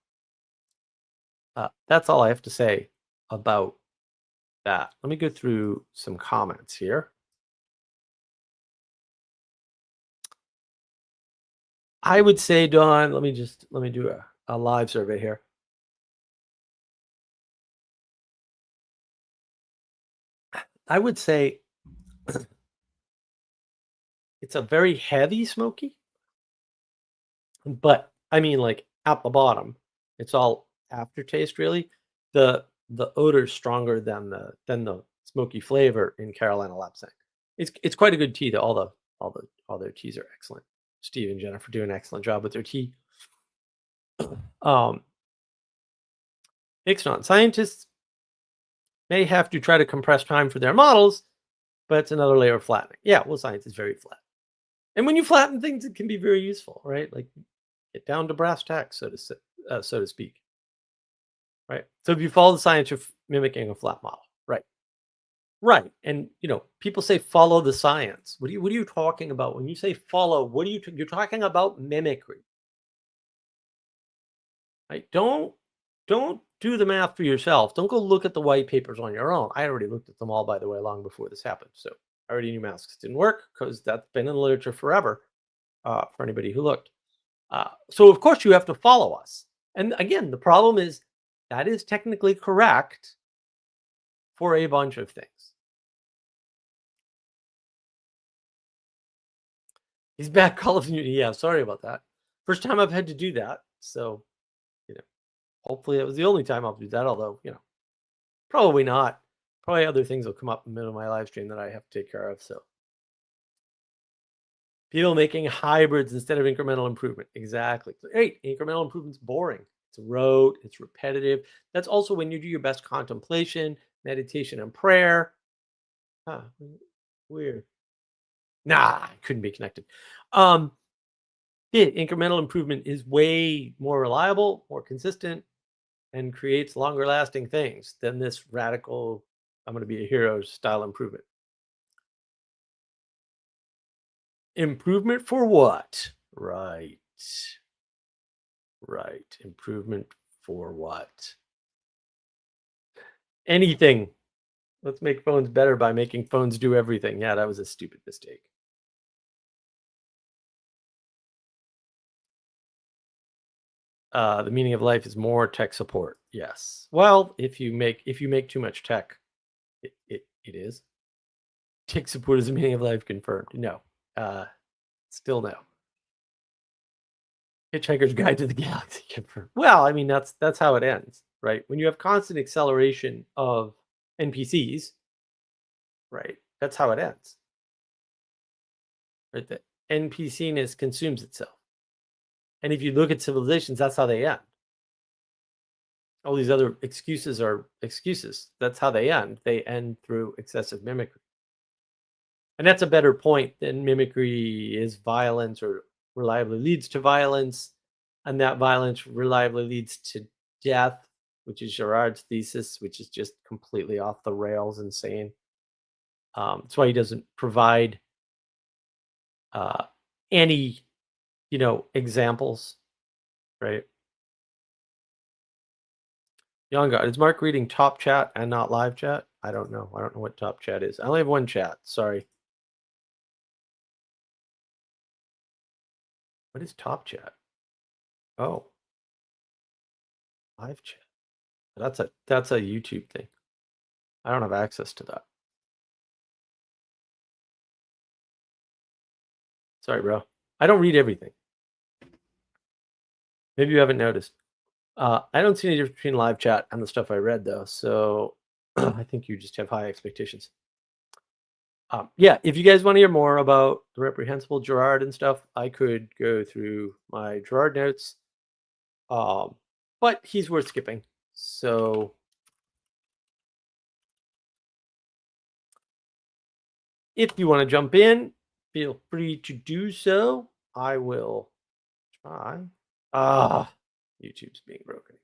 that's all I have to say about that. Let me go through some comments here. I would say, Dawn, let me do a live survey here. I would say it's a very heavy smoky, but I mean, like at the bottom, it's all aftertaste really. The odor is stronger than the smoky flavor in Carolina Lapsang. It's quite a good tea. All their teas are excellent. Steve and Jennifer do an excellent job with their tea. Ixon scientists may have to try to compress time for their models, but it's another layer of flattening. Yeah, well, science is very flat. And when you flatten things, it can be very useful, right? Like get down to brass tacks, so to speak. Right. So if you follow the science, you're mimicking a flat model. Right. Right. And people say follow the science. What are you talking about when you say follow? What are you're talking about mimicry? Right. Don't do the math for yourself. Don't go look at the white papers on your own. I already looked at them all, by the way, long before this happened. So I already knew masks didn't work because that's been in the literature forever for anybody who looked. So of course you have to follow us. And again, the problem is that is technically correct for a bunch of things. He's back Call of Duty. Yeah, sorry about that. First time I've had to do that. So, hopefully it was the only time I'll do that. Although, probably not. Probably other things will come up in the middle of my live stream that I have to take care of. So, people making hybrids instead of incremental improvement. Exactly. Hey, incremental improvement's boring. It's rote. It's repetitive. That's also when you do your best contemplation, meditation, and prayer. Huh, weird. Nah, couldn't be connected. Um, yeah, incremental improvement is way more reliable, more consistent, and creates longer lasting things than this radical, I'm going to be a hero style improvement. Improvement for what? Right. Right. Improvement for what? Anything. Let's make phones better by making phones do everything. Yeah, that was a stupid mistake. The meaning of life is more tech support. Yes. Well, if you make too much tech, it is. Tech support is the meaning of life confirmed. No. Uh, still no. Hitchhiker's Guide to the Galaxy confirmed. Well, I mean that's how it ends, right? When you have constant acceleration of NPCs, right? That's how it ends. Right? The NPC-ness consumes itself. And if you look at civilizations, that's how they end. All these other excuses are excuses. That's how they end. They end through excessive mimicry. And that's a better point than mimicry is violence or reliably leads to violence. And that violence reliably leads to death, which is Girard's thesis, which is just completely off the rails insane. That's why he doesn't provide uh, any, examples, right? Young God, is Mark reading top chat and not live chat? I don't know. I don't know what top chat is. I only have one chat. Sorry. What is top chat? Oh, live chat. That's a YouTube thing. I don't have access to that. Sorry, bro. I don't read everything. Maybe you haven't noticed. I don't see any difference between live chat and the stuff I read, though. So I think you just have high expectations. Yeah, if you guys want to hear more about the reprehensible Girard and stuff, I could go through my Girard notes. But he's worth skipping. So if you want to jump in, feel free to do so. I will try. YouTube's being broken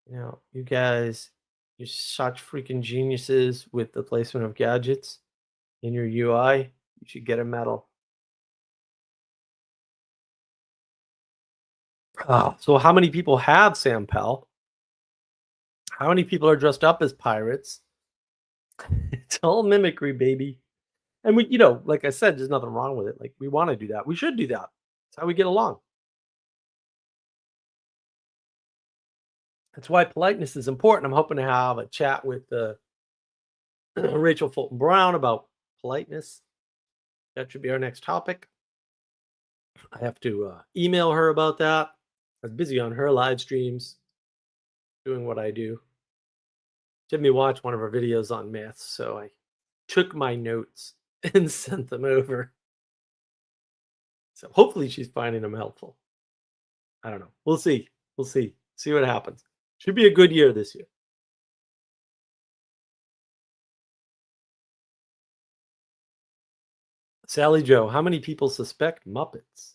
again. You guys, you're such freaking geniuses with the placement of gadgets in your UI. You should get a medal. So how many people have Sam Pell? How many people are dressed up as pirates? It's all mimicry, baby. And like I said, there's nothing wrong with it. Like we want to do that. We should do that. That's how we get along. That's why politeness is important. I'm hoping to have a chat with Rachel Fulton Brown about politeness. That should be our next topic. I have to email her about that. I was busy on her live streams doing what I do. She had me watch one of her videos on myths, so I took my notes and sent them over. So hopefully she's finding them helpful. I don't know. We'll see. We'll see. See what happens. Should be a good year this year. Sally Joe, how many people suspect Muppets?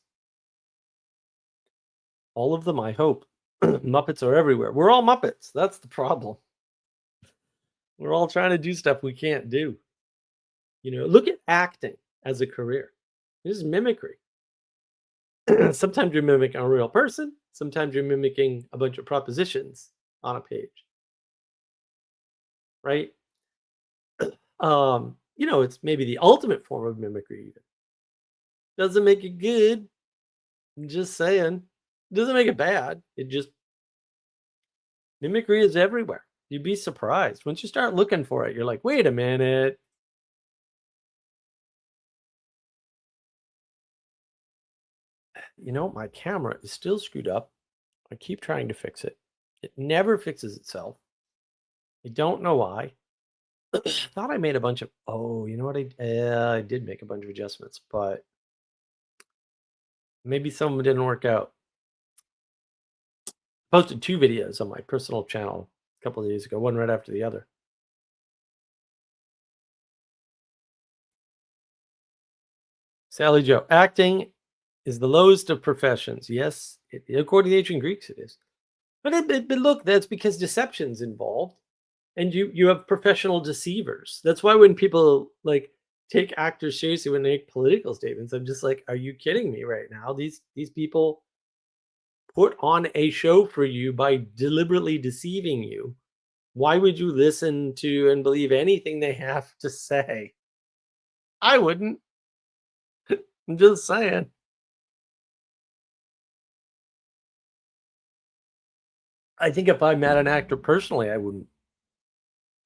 All of them, I hope. Muppets are everywhere. We're all Muppets. That's the problem. We're all trying to do stuff we can't do. Look at acting as a career. This is mimicry. Sometimes you're mimicking a real person. Sometimes you're mimicking a bunch of propositions on a page. Right? It's maybe the ultimate form of mimicry even. Doesn't make it good. I'm just saying. Doesn't make it bad. It just mimicry is everywhere. You'd be surprised. Once you start looking for it, you're like, wait a minute. My camera is still screwed up. I keep trying to fix it. It never fixes itself. I don't know why. I thought I made a bunch of. Oh, you know what? I did make a bunch of adjustments, but maybe some of them didn't work out. Posted 2 videos on my personal channel a couple of days ago, one right after the other. Sally Joe, acting is the lowest of professions. Yes, according to the ancient Greeks, it is. But look, that's because deception's involved, and you have professional deceivers. That's why when people like take actors seriously when they make political statements, I'm just like, are you kidding me right now? These people put on a show for you by deliberately deceiving you. Why would you listen to and believe anything they have to say? I wouldn't. I'm just saying. I think if I met an actor personally, I wouldn't.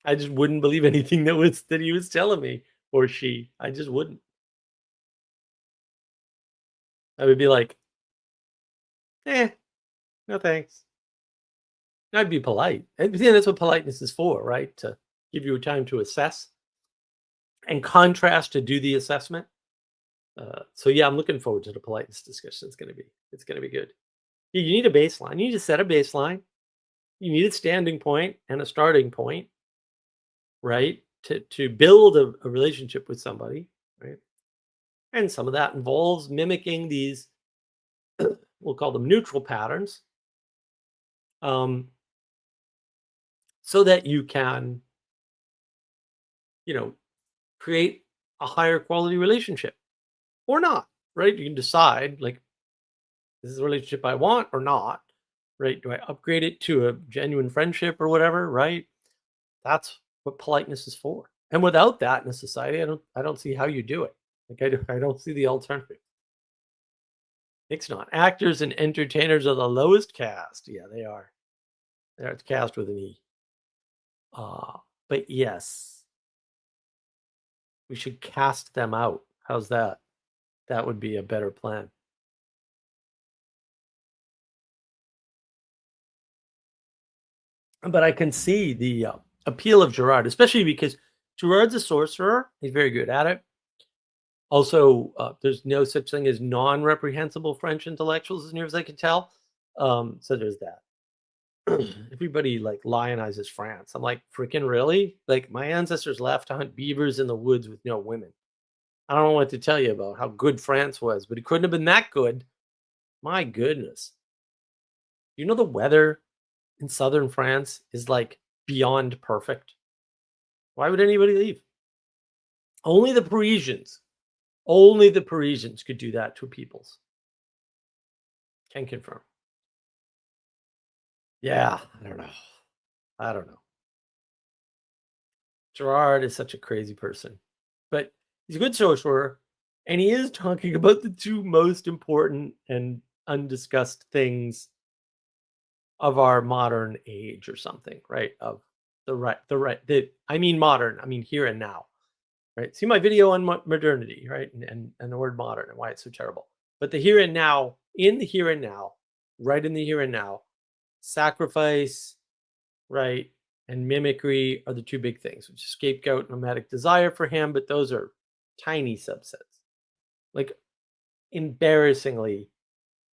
I just wouldn't believe anything that he was telling me or she. I just wouldn't. I would be like, eh, no thanks. I'd be polite. And yeah, that's what politeness is for, right? To give you time to assess and contrast to do the assessment. So yeah, I'm looking forward to the politeness discussion. It's gonna be good. You need a baseline. You need to set a baseline. You need a standing point and a starting point, right? To build a relationship with somebody, right? And some of that involves mimicking these, we'll call them neutral patterns, um, so that you can, you know, create a higher quality relationship or not, right? You can decide like, this is the relationship I want or not, right? Do I upgrade it to a genuine friendship or whatever, right? That's what politeness is for. And without that in a society, I don't see how you do it. Like I don't see the alternative. It's not. Actors and entertainers are the lowest caste. Yeah, they are. They're cast with an E. But yes, we should cast them out. How's that? That would be a better plan. But I can see the appeal of Girard, especially because Girard's a sorcerer. He's very good at it. Also, there's no such thing as non-reprehensible French intellectuals, as near as I can tell. So there's that. Everybody like lionizes France. I'm like, freaking really? Like my ancestors left to hunt beavers in the woods with no women. I don't know what to tell you about how good France was, but it couldn't have been that good. My goodness. You know the weather in southern France is like beyond perfect. Why would anybody leave? Only the Parisians. Only the Parisians could do that to peoples. Can confirm. Yeah, I don't know. I don't know. Girard is such a crazy person, but he's a good sorcerer, and he is talking about the two most important and undiscussed things of our modern age, or something, right? Of the I mean modern, I mean here and now, right? See my video on modernity, right? And the word modern and why it's so terrible. But the here and now, in the here and now, right in the here and now, sacrifice, right? And mimicry are the two big things, which is scapegoat and nomadic desire for him, but those are tiny subsets, like embarrassingly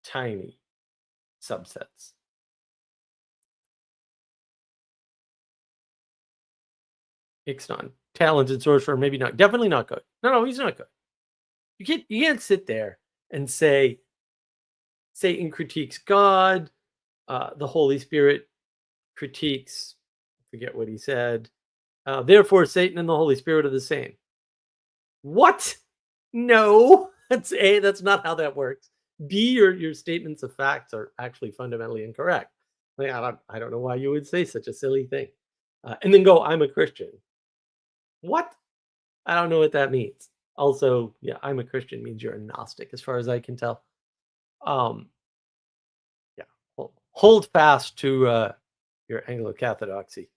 tiny subsets. Ixnay, talented sorcerer, maybe not, definitely not good. No, he's not good. You can't sit there and say Satan critiques God, the Holy Spirit critiques, I forget what he said. Therefore, Satan and the Holy Spirit are the same. What? No, that's A, that's not how that works. B, your statements of facts are actually fundamentally incorrect. Like, I don't know why you would say such a silly thing. And then go, I'm a Christian. What? I don't know what that means. Also, yeah, I'm a Christian means you're a Gnostic, as far as I can tell. Um, yeah, hold fast to your Anglo-Catholicity.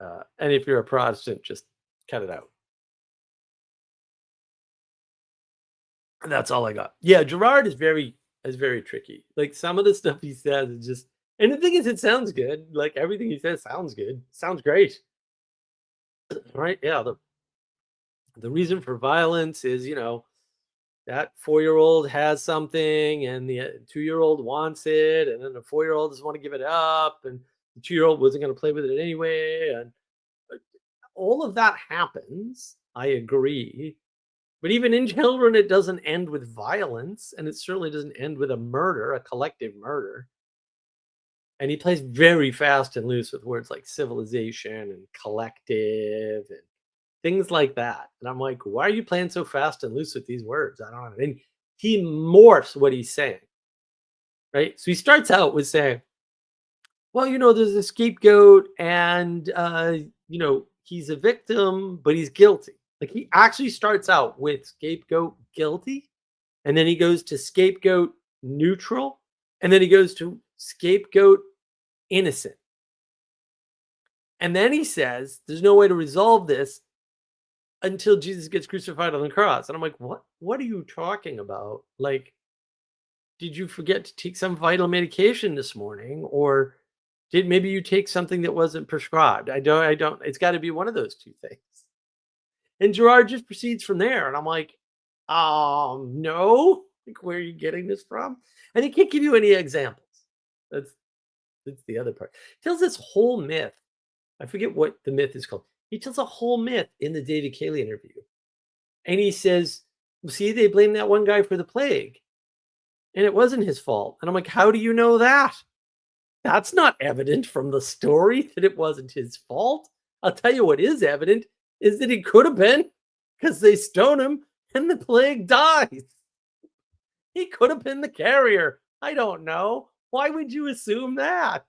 And if you're a Protestant, just cut it out. That's all I got. Yeah, Girard is very tricky. Like some of the stuff he says is just, and the thing is, it sounds good. Like everything he says sounds good. Sounds great. Right? Yeah. The reason for violence is, that 4-year-old has something and the 2-year-old wants it, and then the 4-year-old doesn't want to give it up, and the 2-year-old wasn't going to play with it anyway. And all of that happens. I agree. But even in children, it doesn't end with violence, and it certainly doesn't end with a murder, a collective murder. And he plays very fast and loose with words like civilization and collective and things like that. And I'm like, why are you playing so fast and loose with these words? I don't know. And he morphs what he's saying, right? So he starts out with saying, well, there's a scapegoat and, he's a victim, but he's guilty. Like he actually starts out with scapegoat guilty, and then he goes to scapegoat neutral, and then he goes to scapegoat innocent. And then he says, there's no way to resolve this until Jesus gets crucified on the cross. And I'm like, what are you talking about? Like, did you forget to take some vital medication this morning? Or did maybe you take something that wasn't prescribed? I don't, it's got to be one of those two things. And Girard just proceeds from there. And I'm like, no, like, where are you getting this from? And he can't give you any examples. That's the other part. He tells this whole myth. I forget what the myth is called. He tells a whole myth in the David Cayley interview. And he says, see, they blame that one guy for the plague. And it wasn't his fault. And I'm like, how do you know that? That's not evident from the story that it wasn't his fault. I'll tell you what is evident is that it could have been, because they stone him and the plague dies. He could have been the carrier. I don't know. Why would you assume that?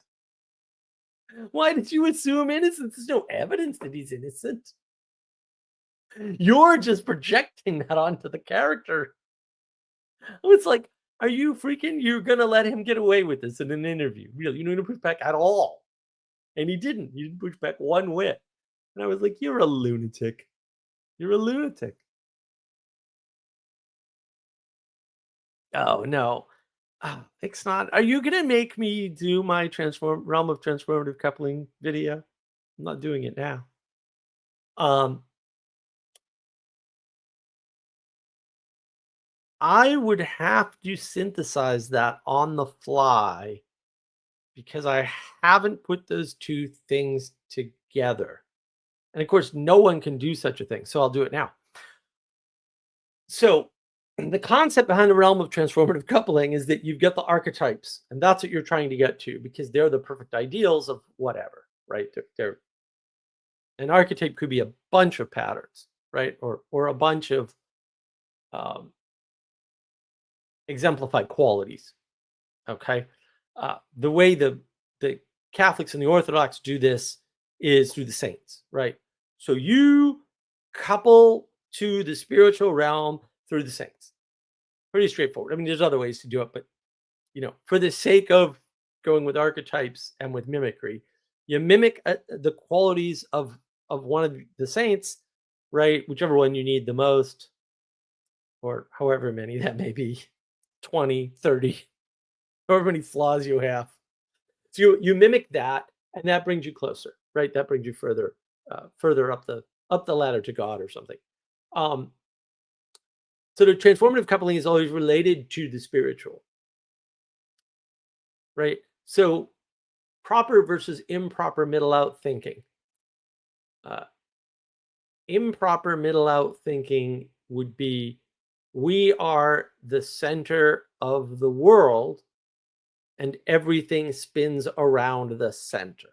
Why did you assume innocence? There's no evidence that he's innocent. You're just projecting that onto the character. It's like, are you freaking? You're going to let him get away with this in an interview? Really? You didn't push back at all. And he didn't. You didn't push back one whit. And I was like, you're a lunatic. You're a lunatic. Oh, no. It's not. Are you going to make me do my realm of transformative coupling video? I'm not doing it now. I would have to synthesize that on the fly because I haven't put those two things together. And of course, no one can do such a thing. So I'll do it now. So the concept behind the realm of transformative coupling is that you've got the archetypes, and that's what you're trying to get to because they're the perfect ideals of whatever, right? They're an archetype could be a bunch of patterns, right? Or a bunch of exemplified qualities. Okay. The way the Catholics and the Orthodox do this is through the saints, right? So you couple to the spiritual realm through the saints. Pretty straightforward. I mean, there's other ways to do it, but for the sake of going with archetypes and with mimicry, you mimic the qualities of one of the saints, right? Whichever one you need the most, or however many that may be, 20, 30, however many flaws you have. So you mimic that, and that brings you closer, right? That brings you further up the ladder to God or something. So the transformative coupling is always related to the spiritual, right? So proper versus improper middle out thinking. Improper middle out thinking would be, we are the center of the world and everything spins around the center.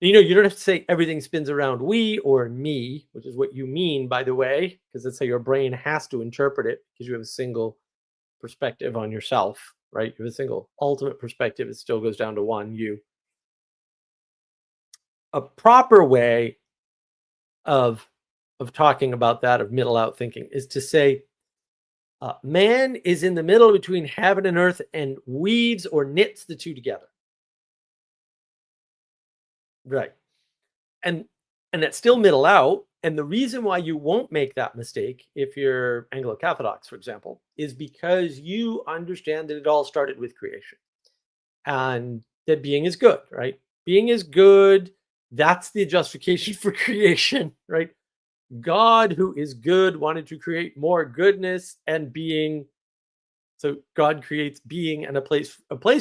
You don't have to say everything spins around we or me, which is what you mean, by the way, because that's how your brain has to interpret it, because you have a single perspective on yourself, right? You have a single ultimate perspective. It still goes down to one, you. A proper way of talking about that, of middle out thinking, is to say, man is in the middle between heaven and earth and weaves or knits the two together. Right. And that's still middle out. And the reason why you won't make that mistake, if you're Anglo-Catholics, for example, is because you understand that it all started with creation and that being is good, right? Being is good. That's the justification for creation, right? God, who is good, wanted to create more goodness and being. So God creates being and a place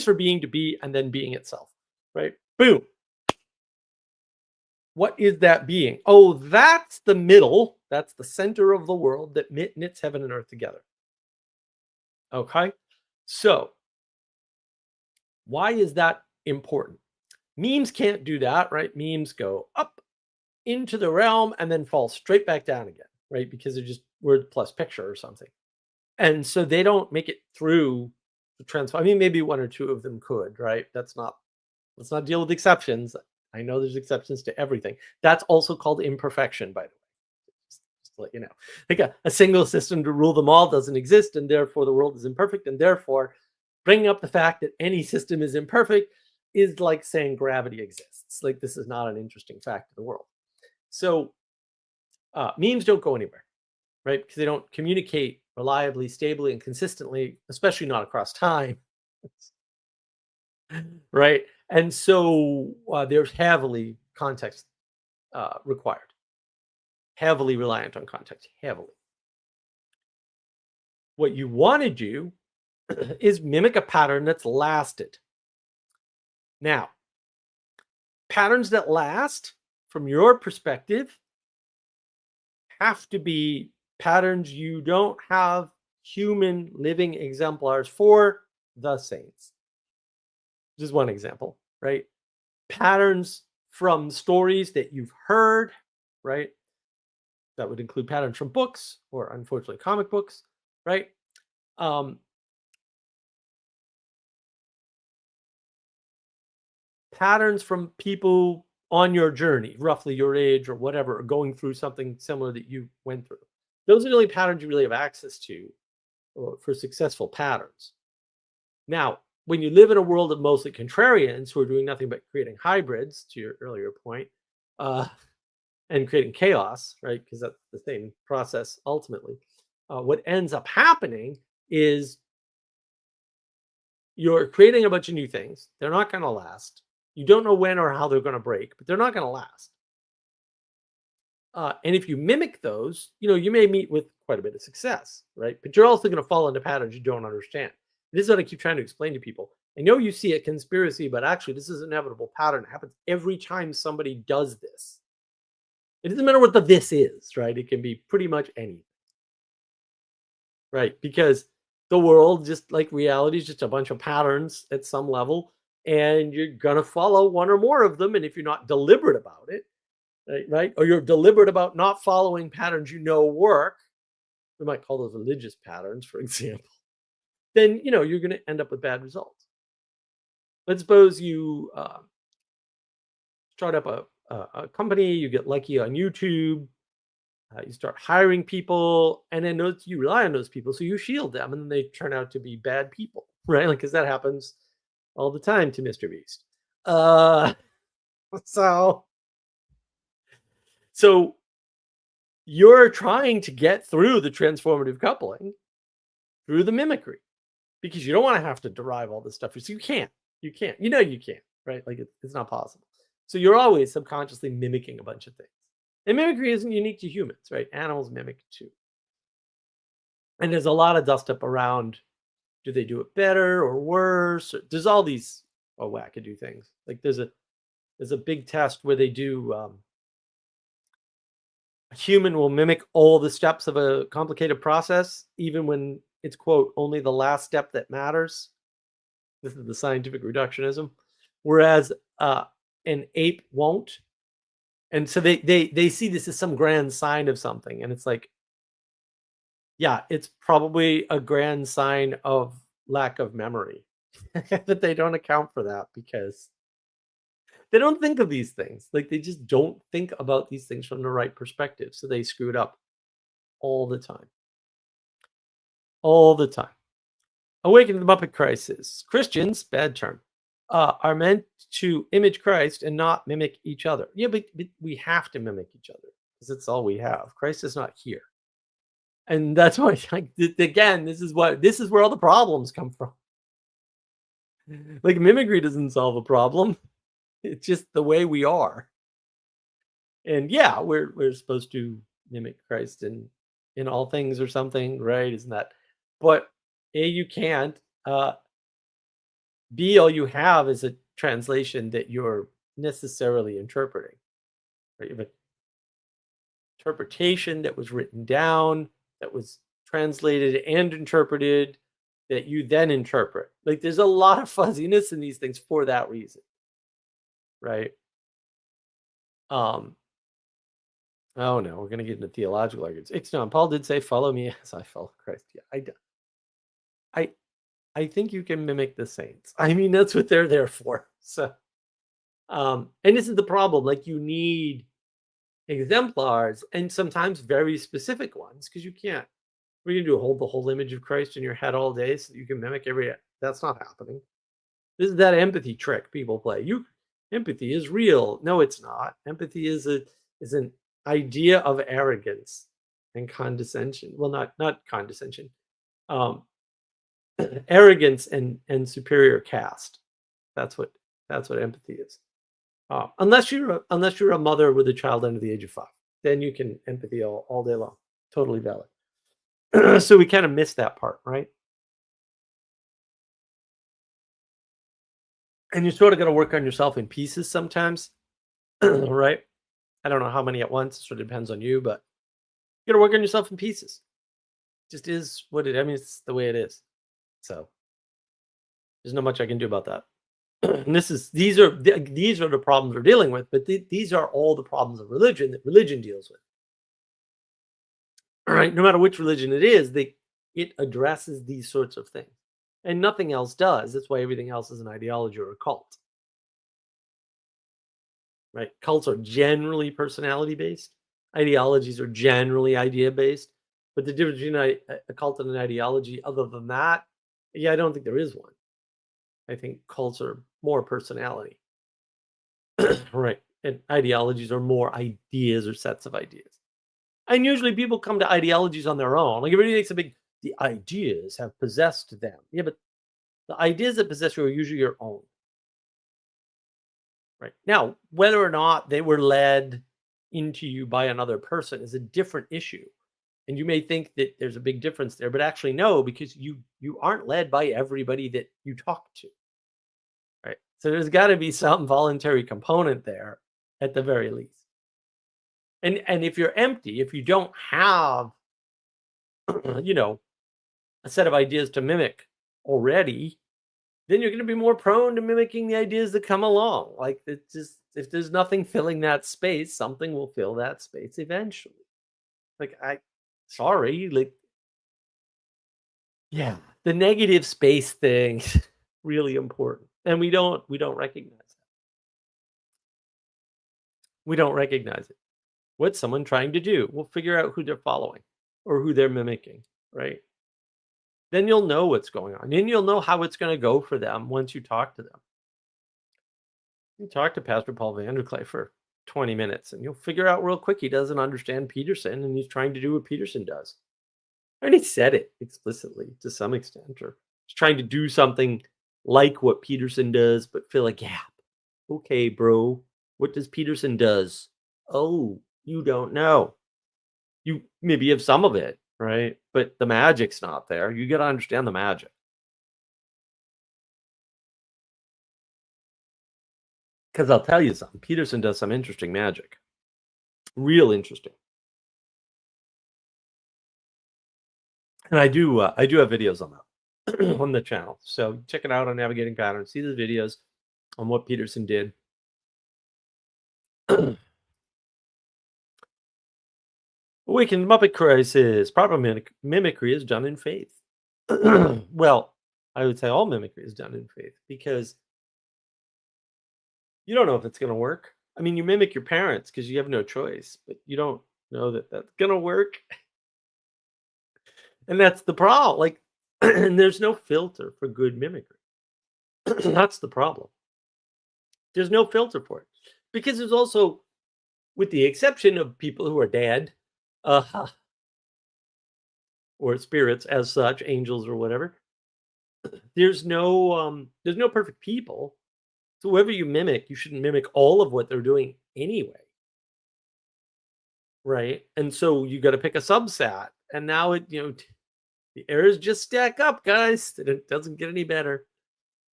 for being to be, and then being itself, right? Boom. What is that being? Oh, that's the middle. That's the center of the world that knits heaven and earth together. Okay? So, why is that important? Memes can't do that, right? Memes go up into the realm and then fall straight back down again, right? Because they're just word plus picture or something. And so they don't make it through the transform. I mean, maybe one or two of them could, right? Let's not deal with exceptions. I know there's exceptions to everything. That's also called imperfection, by the way. Just to let you know. Like a single system to rule them all doesn't exist, and therefore the world is imperfect, and therefore bringing up the fact that any system is imperfect is like saying gravity exists. Like this is not an interesting fact of the world. So memes don't go anywhere, right? Because they don't communicate reliably, stably, and consistently, especially not across time, right? And so there's heavily context required, heavily reliant on context, heavily. What you want to do is mimic a pattern that's lasted. Now, patterns that last, from your perspective, have to be patterns you don't have human living exemplars for. The saints. Just one example, right? Patterns from stories that you've heard, right? That would include patterns from books or unfortunately comic books, right? Patterns from people on your journey, roughly your age or whatever, or going through something similar that you went through. Those are the only patterns you really have access to for successful patterns. Now, when you live in a world of mostly contrarians who are doing nothing but creating hybrids, to your earlier point, and creating chaos, right? Because that's the same process ultimately. What ends up happening is you're creating a bunch of new things. They're not going to last. You don't know when or how they're going to break, but they're not going to last. And if you mimic those, you may meet with quite a bit of success, right? But you're also going to fall into patterns you don't understand. This is what I keep trying to explain to people. I know you see a conspiracy, but actually, this is an inevitable pattern. It happens every time somebody does this. It doesn't matter what the this is, right? It can be pretty much anything, right? Because the world, just like reality, is just a bunch of patterns at some level, and you're going to follow one or more of them. And if you're not deliberate about it, right? Or you're deliberate about not following patterns work, we might call those religious patterns, for example, then, you're going to end up with bad results. Let's suppose you start up a company, you get lucky on YouTube, you start hiring people, and then you rely on those people, so you shield them, and then they turn out to be bad people, right? Like, because that happens all the time to Mr. Beast. So you're trying to get through the transformative coupling through the mimicry because you don't want to have to derive all this stuff. So you can't, you can't, right? Like it's not possible. So you're always subconsciously mimicking a bunch of things. And mimicry isn't unique to humans, right? Animals mimic too. And there's a lot of dust up around, do they do it better or worse? There's all these wackadoo things. Like there's a big test where they do a human will mimic all the steps of a complicated process, even when it's quote only the last step that matters. This is the scientific reductionism, whereas an ape won't. And so they see this as some grand sign of something, and it's like, yeah, it's probably a grand sign of lack of memory, but they don't account for that because they don't think of these things. Like they just don't think about these things from the right perspective, so they screw it up all the time. All the time. Awaken the Muppet Crisis. Christians, bad term, are meant to image Christ and not mimic each other. Yeah, but we have to mimic each other because it's all we have. Christ is not here. And that's why, again, this is where all the problems come from. Like mimicry doesn't solve a problem. It's just the way we are. And yeah, we're supposed to mimic Christ in all things or something, right? Isn't that? But A, you can't. B, all you have is a translation that you're necessarily interpreting. Right? You have a interpretation that was written down, that was translated and interpreted, that you then interpret. Like there's a lot of fuzziness in these things for that reason, right? Um, oh no, we're gonna get into theological arguments. Ixnam, Paul did say, "Follow me as I follow Christ." Yeah, I, I think you can mimic the saints. I mean, that's what they're there for. So, and this is the problem. Like, you need exemplars and sometimes very specific ones because you can't. We're gonna do hold the whole image of Christ in your head all day so that you can mimic every. That's not happening. This is that empathy trick people play. Empathy is real. No, it's not. Empathy is an idea of arrogance and condescension. Well, not condescension. Um, arrogance and superior caste. That's what empathy is. Unless you're a mother with a child under the age of 5, then you can empathy all day long. Totally valid. So we kind of miss that part, right? And you sort of got to work on yourself in pieces sometimes, right? I don't know how many at once. It sort of depends on you, but you got to work on yourself in pieces. Just is what it. I mean, it's the way it is. So there's not much I can do about that. And these are the problems we're dealing with, but these are all the problems of religion that religion deals with. All right, no matter which religion it is, it addresses these sorts of things, and nothing else does. That's why everything else is an ideology or a cult. Right? Cults are generally personality based. Ideologies are generally idea based. But the difference between a cult and an ideology, other than that, yeah, I don't think there is one. I think cults are more personality. Right. And ideologies are more ideas or sets of ideas. And usually people come to ideologies on their own. Like everybody makes the ideas have possessed them. Yeah, but the ideas that possess you are usually your own. Right. Now, whether or not they were led into you by another person is a different issue. And you may think that there's a big difference there, but actually no, because you aren't led by everybody that you talk to. Right. So there's got to be some voluntary component there at the very least. And if you're empty, if you don't have a set of ideas to mimic already, then you're going to be more prone to mimicking the ideas that come along. Like, it's just, if there's nothing filling that space, something will fill that space eventually. Like, sorry, like, yeah, the negative space thing really important, and we don't recognize it. We don't recognize it. What's someone trying to do? We'll figure out who they're following or who they're mimicking, right? Then you'll know what's going on. And you'll know how it's going to go for them once you talk to them. You talk to Pastor Paul Vanderklay for 20 minutes and you'll figure out real quick he doesn't understand Peterson and he's trying to do what Peterson does. And he said it explicitly to some extent, or he's trying to do something like what Peterson does, but fill a gap. Okay, bro, what does Peterson does? Oh, you don't know. You maybe have some of it, right? But the magic's not there. You got to understand the magic. Because I'll tell you something, Peterson does some interesting magic. Real interesting. And I do have videos on that on the channel. So check it out on Navigating Patterns. See the videos on what Peterson did. Awakened Muppet Crisis. Proper mimicry is done in faith. Well, I would say all mimicry is done in faith because you don't know if it's going to work. I mean, you mimic your parents because you have no choice, but you don't know that that's going to work. And that's the problem. Like, and there's no filter for good mimicry. That's the problem. There's no filter for it because there's also, with the exception of people who are dead, or spirits as such, angels or whatever, there's no perfect people. So whoever you mimic, you shouldn't mimic all of what they're doing anyway. Right. And so you got to pick a subset. And now the errors just stack up, guys. It doesn't get any better.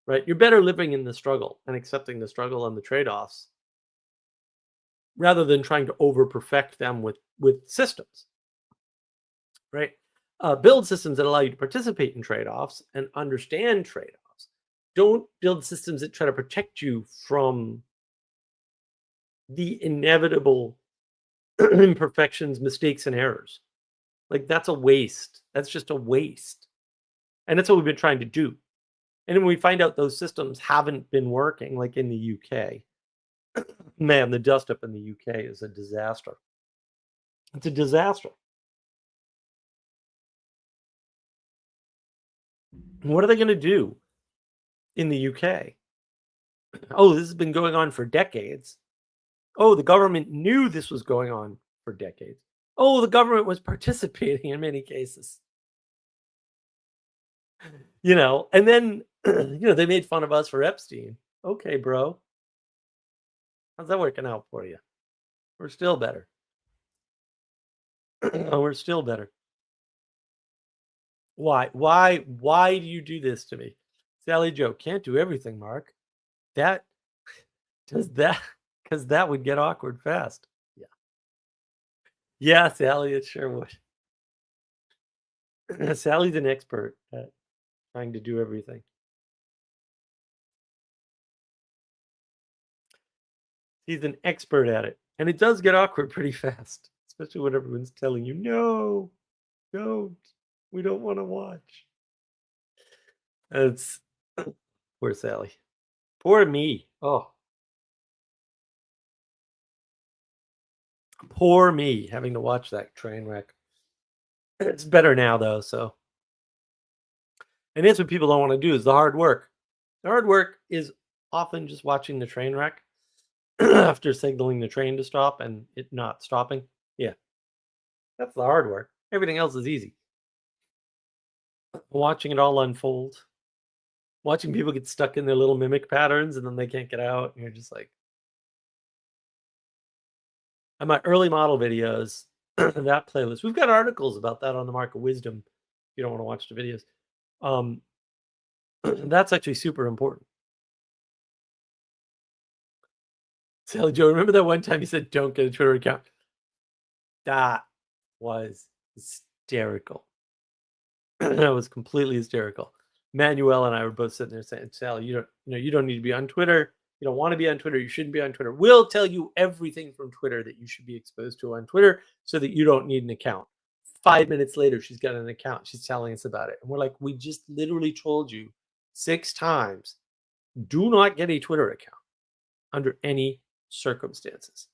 Right. You're better living in the struggle and accepting the struggle and the trade-offs rather than trying to over perfect them with systems, right? Build systems that allow you to participate in trade-offs and understand trade-offs. Don't build systems that try to protect you from the inevitable imperfections, mistakes, and errors. Like, that's a waste. That's just a waste. And that's what we've been trying to do. And when we find out those systems haven't been working, like in the UK, man, the dust up in the UK is a disaster. It's a disaster. What are they going to do in the UK? Oh, this has been going on for decades. Oh, the government knew this was going on for decades. Oh, the government was participating in many cases. And then, they made fun of us for Epstein. Okay, bro. How's that working out for you? We're still better. We're still better. Why? Why do you do this to me? Sally Joe, can't do everything, Mark. That does that because that would get awkward fast. Yeah. Yeah, Sally, it sure would. Sally's an expert at trying to do everything. He's an expert at it. And it does get awkward pretty fast, especially when everyone's telling you, no, don't. We don't want to watch. It's poor Sally. Poor me. Oh, poor me having to watch that train wreck. It's better now though, so and that's what people don't want to do is the hard work. The hard work is often just watching the train wreck after signaling the train to stop and it not stopping. Yeah, that's the hard work. Everything else is easy. Watching it all unfold, watching people get stuck in their little mimic patterns and then they can't get out, and you're just like, on my early model videos, that playlist, we've got articles about that on the Mark of Wisdom. If you don't want to watch the videos, um, that's actually super important. Sally Joe, remember that one time you said don't get a Twitter account? That was hysterical. That was completely hysterical. Manuel and I were both sitting there saying, Sally, you don't need to be on Twitter. You don't want to be on Twitter. You shouldn't be on Twitter. We'll tell you everything from Twitter that you should be exposed to on Twitter so that you don't need an account. 5 minutes later, she's got an account. She's telling us about it. And we're like, we just literally told you 6 times, do not get a Twitter account under any circumstances.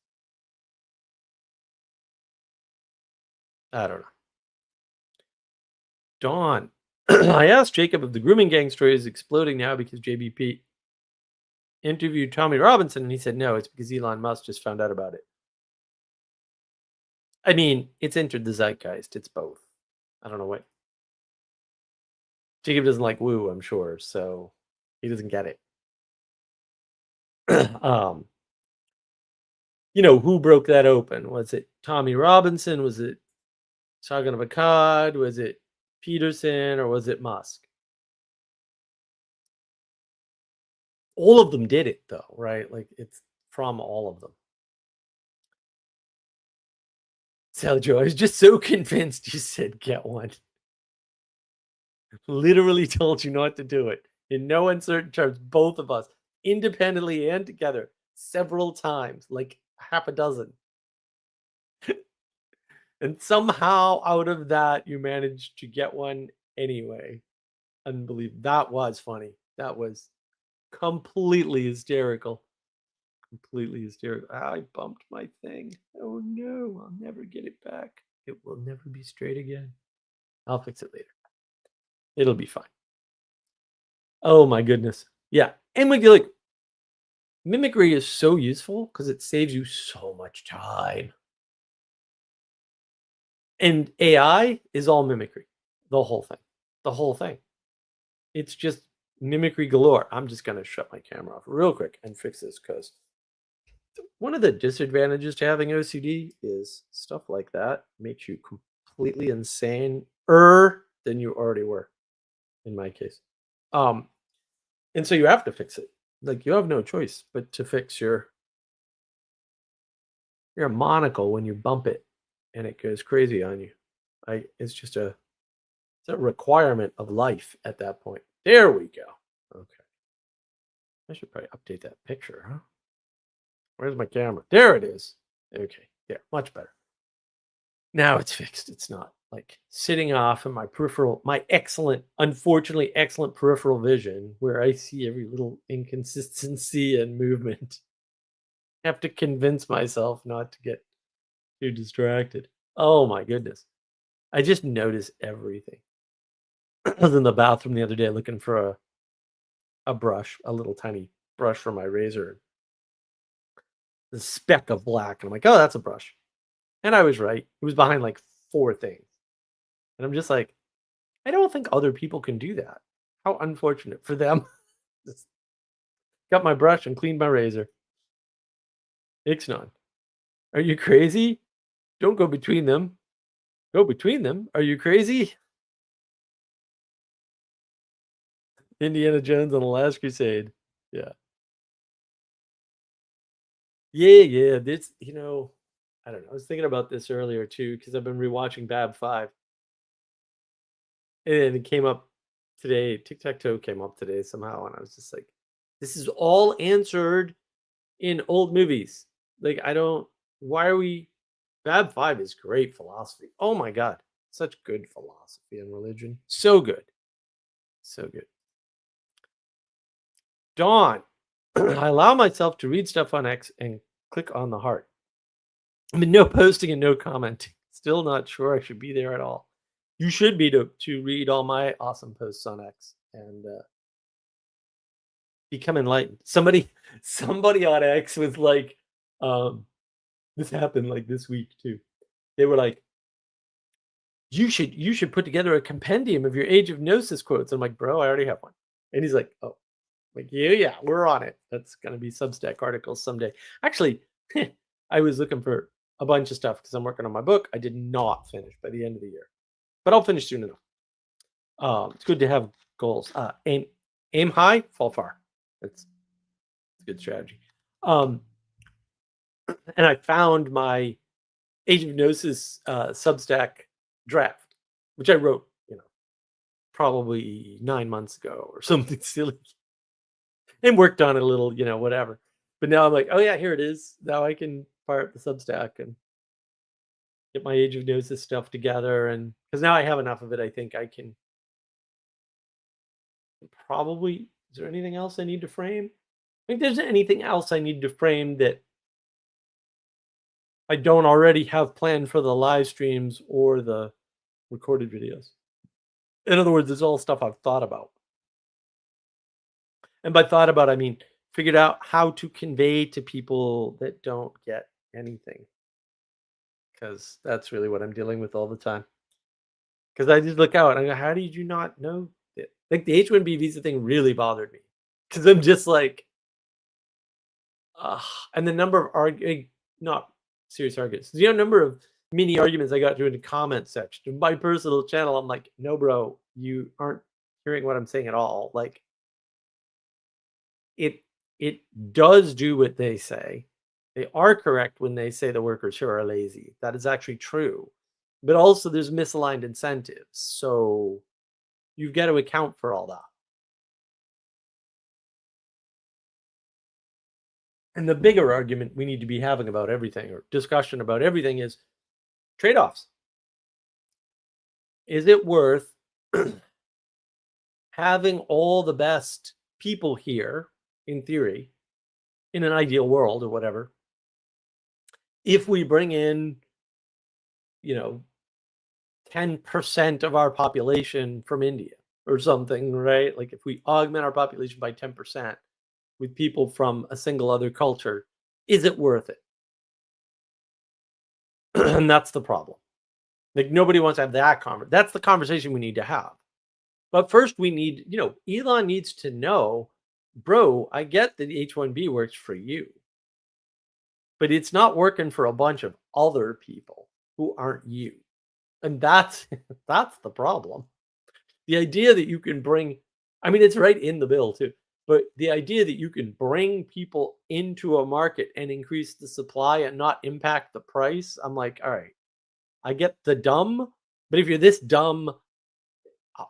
I don't know. Dawn. I asked Jacob if the grooming gang story is exploding now because JBP interviewed Tommy Robinson, and he said no, it's because Elon Musk just found out about it. I mean, it's entered the zeitgeist. It's both. I don't know what. Jacob doesn't like woo, I'm sure, so he doesn't get it. um, who broke that open? Was it Tommy Robinson? Was it Sagan of Akkad? Was it Peterson, or was it Musk? All of them did it though, right? Like, it's from all of them. So Joe, I was just so convinced you said get one. Literally told you not to do it in no uncertain terms, both of us, independently and together, several times, like half a dozen. And somehow out of that, you managed to get one anyway. Unbelievable. That was funny. That was completely hysterical. Completely hysterical. I bumped my thing. Oh no, I'll never get it back. It will never be straight again. I'll fix it later. It'll be fine. Oh my goodness. Yeah. And when you like, mimicry is so useful because it saves you so much time. And AI is all mimicry. The whole thing. The whole thing. It's just mimicry galore. I'm just going to shut my camera off real quick and fix this because one of the disadvantages to having OCD is stuff like that makes you completely insane than you already were, in my case. And so you have to fix it. Like, you have no choice but to fix your You're a monocle when you bump it and it goes crazy on you. It's just it's a requirement of life at that point. There we go. Okay. I should probably update that picture, huh? Where's my camera? There it is. Okay. Yeah, much better. Now it's fixed. It's not like sitting off in my peripheral, my excellent, unfortunately excellent peripheral vision where I see every little inconsistency and movement. I have to convince myself not to get too distracted. Oh my goodness. I just notice everything. I was in the bathroom the other day looking for a brush, a little tiny brush for my razor, the speck of black. And I'm like, oh, that's a brush. And I was right. It was behind like 4 things. And I'm just like, I don't think other people can do that. How unfortunate for them. Just got my brush and cleaned my razor. Ixnay. Are you crazy? Don't go between them. Go between them? Are you crazy? Indiana Jones on the Last Crusade. Yeah. Yeah, yeah. This, I don't know. I was thinking about this earlier too, because I've been rewatching Bab 5. And it came up today. Tic Tac Toe came up today somehow. And I was just like, this is all answered in old movies. Like, I don't, why are we, Bab 5 is great philosophy. Oh my God. Such good philosophy and religion. So good. So good. Dawn. I allow myself to read stuff on X and click on the heart. I mean, no posting and no commenting. Still not sure I should be there at all. You should be to read all my awesome posts on X and become enlightened. Somebody on X was like, this happened like this week too. They were like, you should put together a compendium of your Age of Gnosis quotes. I'm like, bro, I already have one. And he's like, oh, like, yeah, we're on it. That's gonna be Substack articles someday. Actually, I was looking for a bunch of stuff because I'm working on my book. I did not finish by the end of the year, but I'll finish soon enough. It's good to have goals. Aim high, fall far. That's a good strategy. And I found my Age of Gnosis Substack draft, which I wrote, probably 9 months ago or something silly, and worked on it a little, whatever. But now I'm like, oh yeah, here it is. Now I can fire up the Substack and get my Age of Gnosis stuff together, and because now I have enough of it, I think I can probably. Is there anything else I need to frame? I think there's anything else I need to frame that I don't already have planned for the live streams or the recorded videos. In other words, it's all stuff I've thought about. And by thought about, I mean figured out how to convey to people that don't get anything. Because that's really what I'm dealing with all the time. Because I just look out and I go, how did you not know it? Like the H-1B visa thing really bothered me. Because I'm just like, and the number of not serious arguments. The number of mini arguments I got to in the comment section of my personal channel. I'm like, no, bro, you aren't hearing what I'm saying at all. Like, it does do what they say. They are correct when they say the workers here are lazy. That is actually true. But also there's misaligned incentives. So you've got to account for all that. And the bigger argument we need to be having about everything, or discussion about everything, is trade-offs. Is it worth having all the best people here, in theory, in an ideal world or whatever, if we bring in, 10% of our population from India or something, right? Like if we augment our population by 10% with people from a single other culture, is it worth it? And that's the problem. Like nobody wants to have that conversation. That's the conversation we need to have. But first we need, Elon needs to know, bro, I get that H-1B works for you, but it's not working for a bunch of other people who aren't you. And that's that's the problem. The idea that you can bring, I mean, it's right in the bill too. But the idea that you can bring people into a market and increase the supply and not impact the price, I'm like, all right, I get the dumb, but if you're this dumb,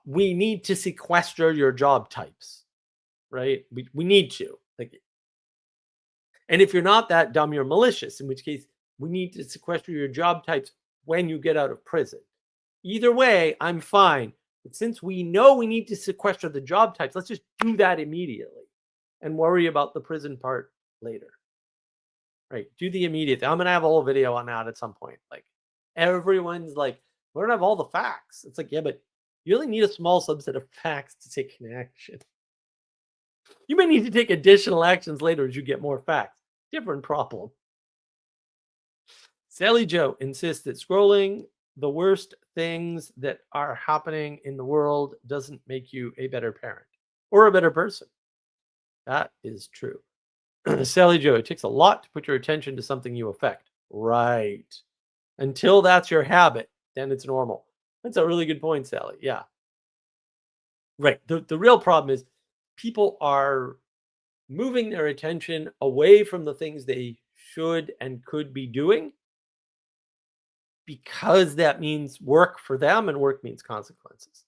we need to sequester your job types, right? We need to. Like, and if you're not that dumb, you're malicious, in which case we need to sequester your job types when you get out of prison. Either way, I'm fine. But since we know we need to sequester the job types, let's just do that immediately and worry about the prison part later. Right? Do the immediate thing. I'm gonna have a whole video on that at some point. Like, everyone's like, we don't have all the facts. It's like, yeah, but you only need a small subset of facts to take an action. You may need to take additional actions later as you get more facts. Different problem. Sally Joe insists that scrolling the worst things that are happening in the world doesn't make you a better parent or a better person. That is true. Sally Joe, it takes a lot to put your attention to something you affect. Right. Until that's your habit, then it's normal. That's a really good point, Sally. Yeah. Right. The real problem is people are moving their attention away from the things they should and could be doing because that means work for them, and work means consequences.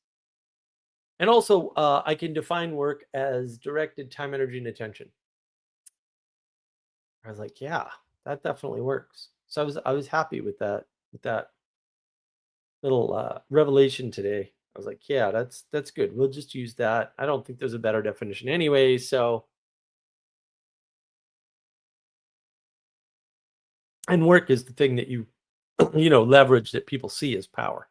And also, I can define work as directed time, energy, and attention. I was like, yeah, that definitely works. So I was happy with that little revelation today. I was like, yeah, that's good. We'll just use that. I don't think there's a better definition anyway. So, and work is the thing that you leverage that people see as power.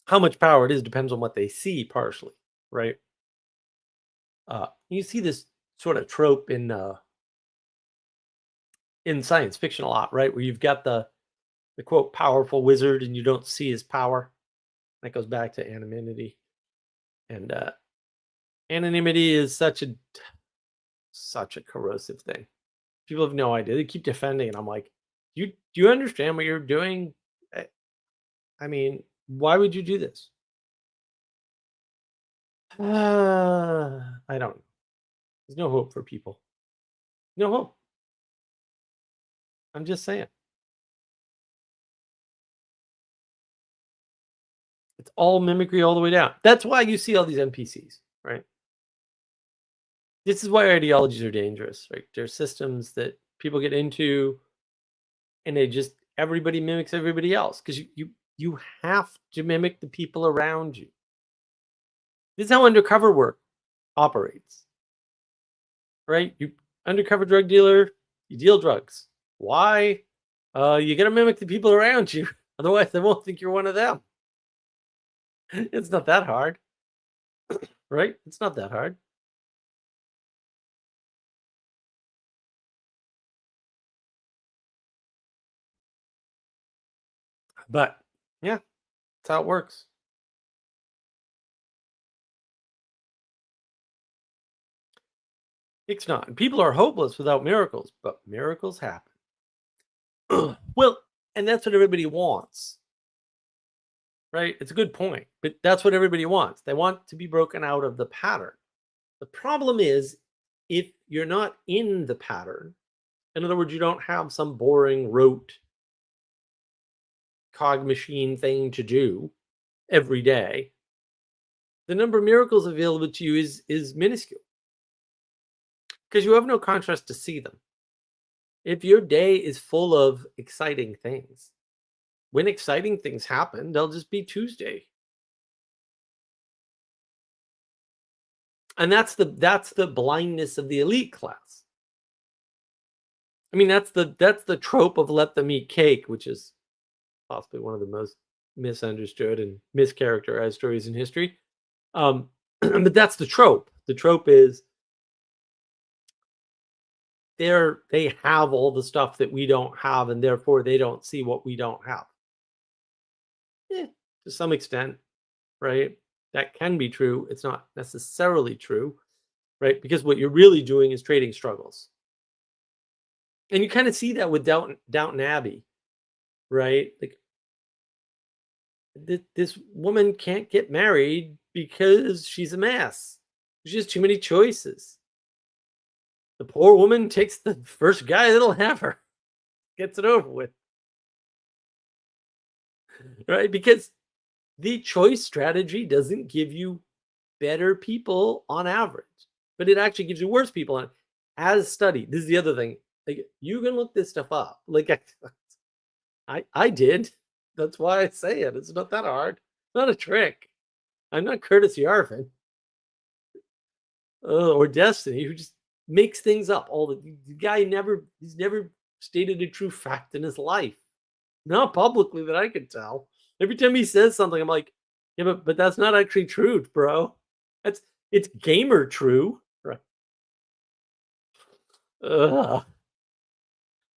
How much power it is depends on what they see, partially, right? You see this sort of trope in science fiction a lot, right? Where you've got the quote powerful wizard and you don't see his power. That goes back to anonymity. And anonymity is such a corrosive thing. People have no idea. They keep defending it. I'm like, do you understand what you're doing? I mean, why would you do this? I don't know. There's no hope for people. No hope. I'm just saying. It's all mimicry all the way down. That's why you see all these NPCs, right? This is why ideologies are dangerous, right? They're systems that people get into and everybody mimics everybody else because you have to mimic the people around you. This is how undercover work operates, right? You undercover drug dealer, you deal drugs. Why? You got to mimic the people around you, otherwise they won't think you're one of them. It's not that hard, right? It's not that hard. But yeah, that's how it works. It's not. People are hopeless without miracles, but miracles happen. Well, and that's what everybody wants, right? It's a good point, but that's what everybody wants. They want to be broken out of the pattern. The problem is if you're not in the pattern, in other words, you don't have some boring, rote cog machine thing to do every day, the number of miracles available to you is minuscule because you have no contrast to see them. If your day is full of exciting things, when exciting things happen, they'll just be Tuesday. And that's the blindness of the elite class. I mean, that's the trope of let them eat cake, which is possibly one of the most misunderstood and mischaracterized stories in history. But that's the trope. The trope is they have all the stuff that we don't have, and therefore they don't see what we don't have. To some extent, right? That can be true. It's not necessarily true, right? Because what you're really doing is trading struggles. And you kind of see that with Downton Abbey, right? Like this woman can't get married because she's a mess. There's just too many choices. The poor woman takes the first guy that'll have her, gets it over with, right? Because the choice strategy doesn't give you better people on average, but it actually gives you worse people on as studied. This is the other thing. Like you can look this stuff up. Like I did. That's why I say it. It's not that hard. It's not a trick. I'm not Curtis Yarvin or Destiny who just makes things up. All the guy he's never stated a true fact in his life. Not publicly that I could tell. Every time he says something, I'm like, yeah, but that's not actually true, bro. That's it's gamer true. Right. Ugh.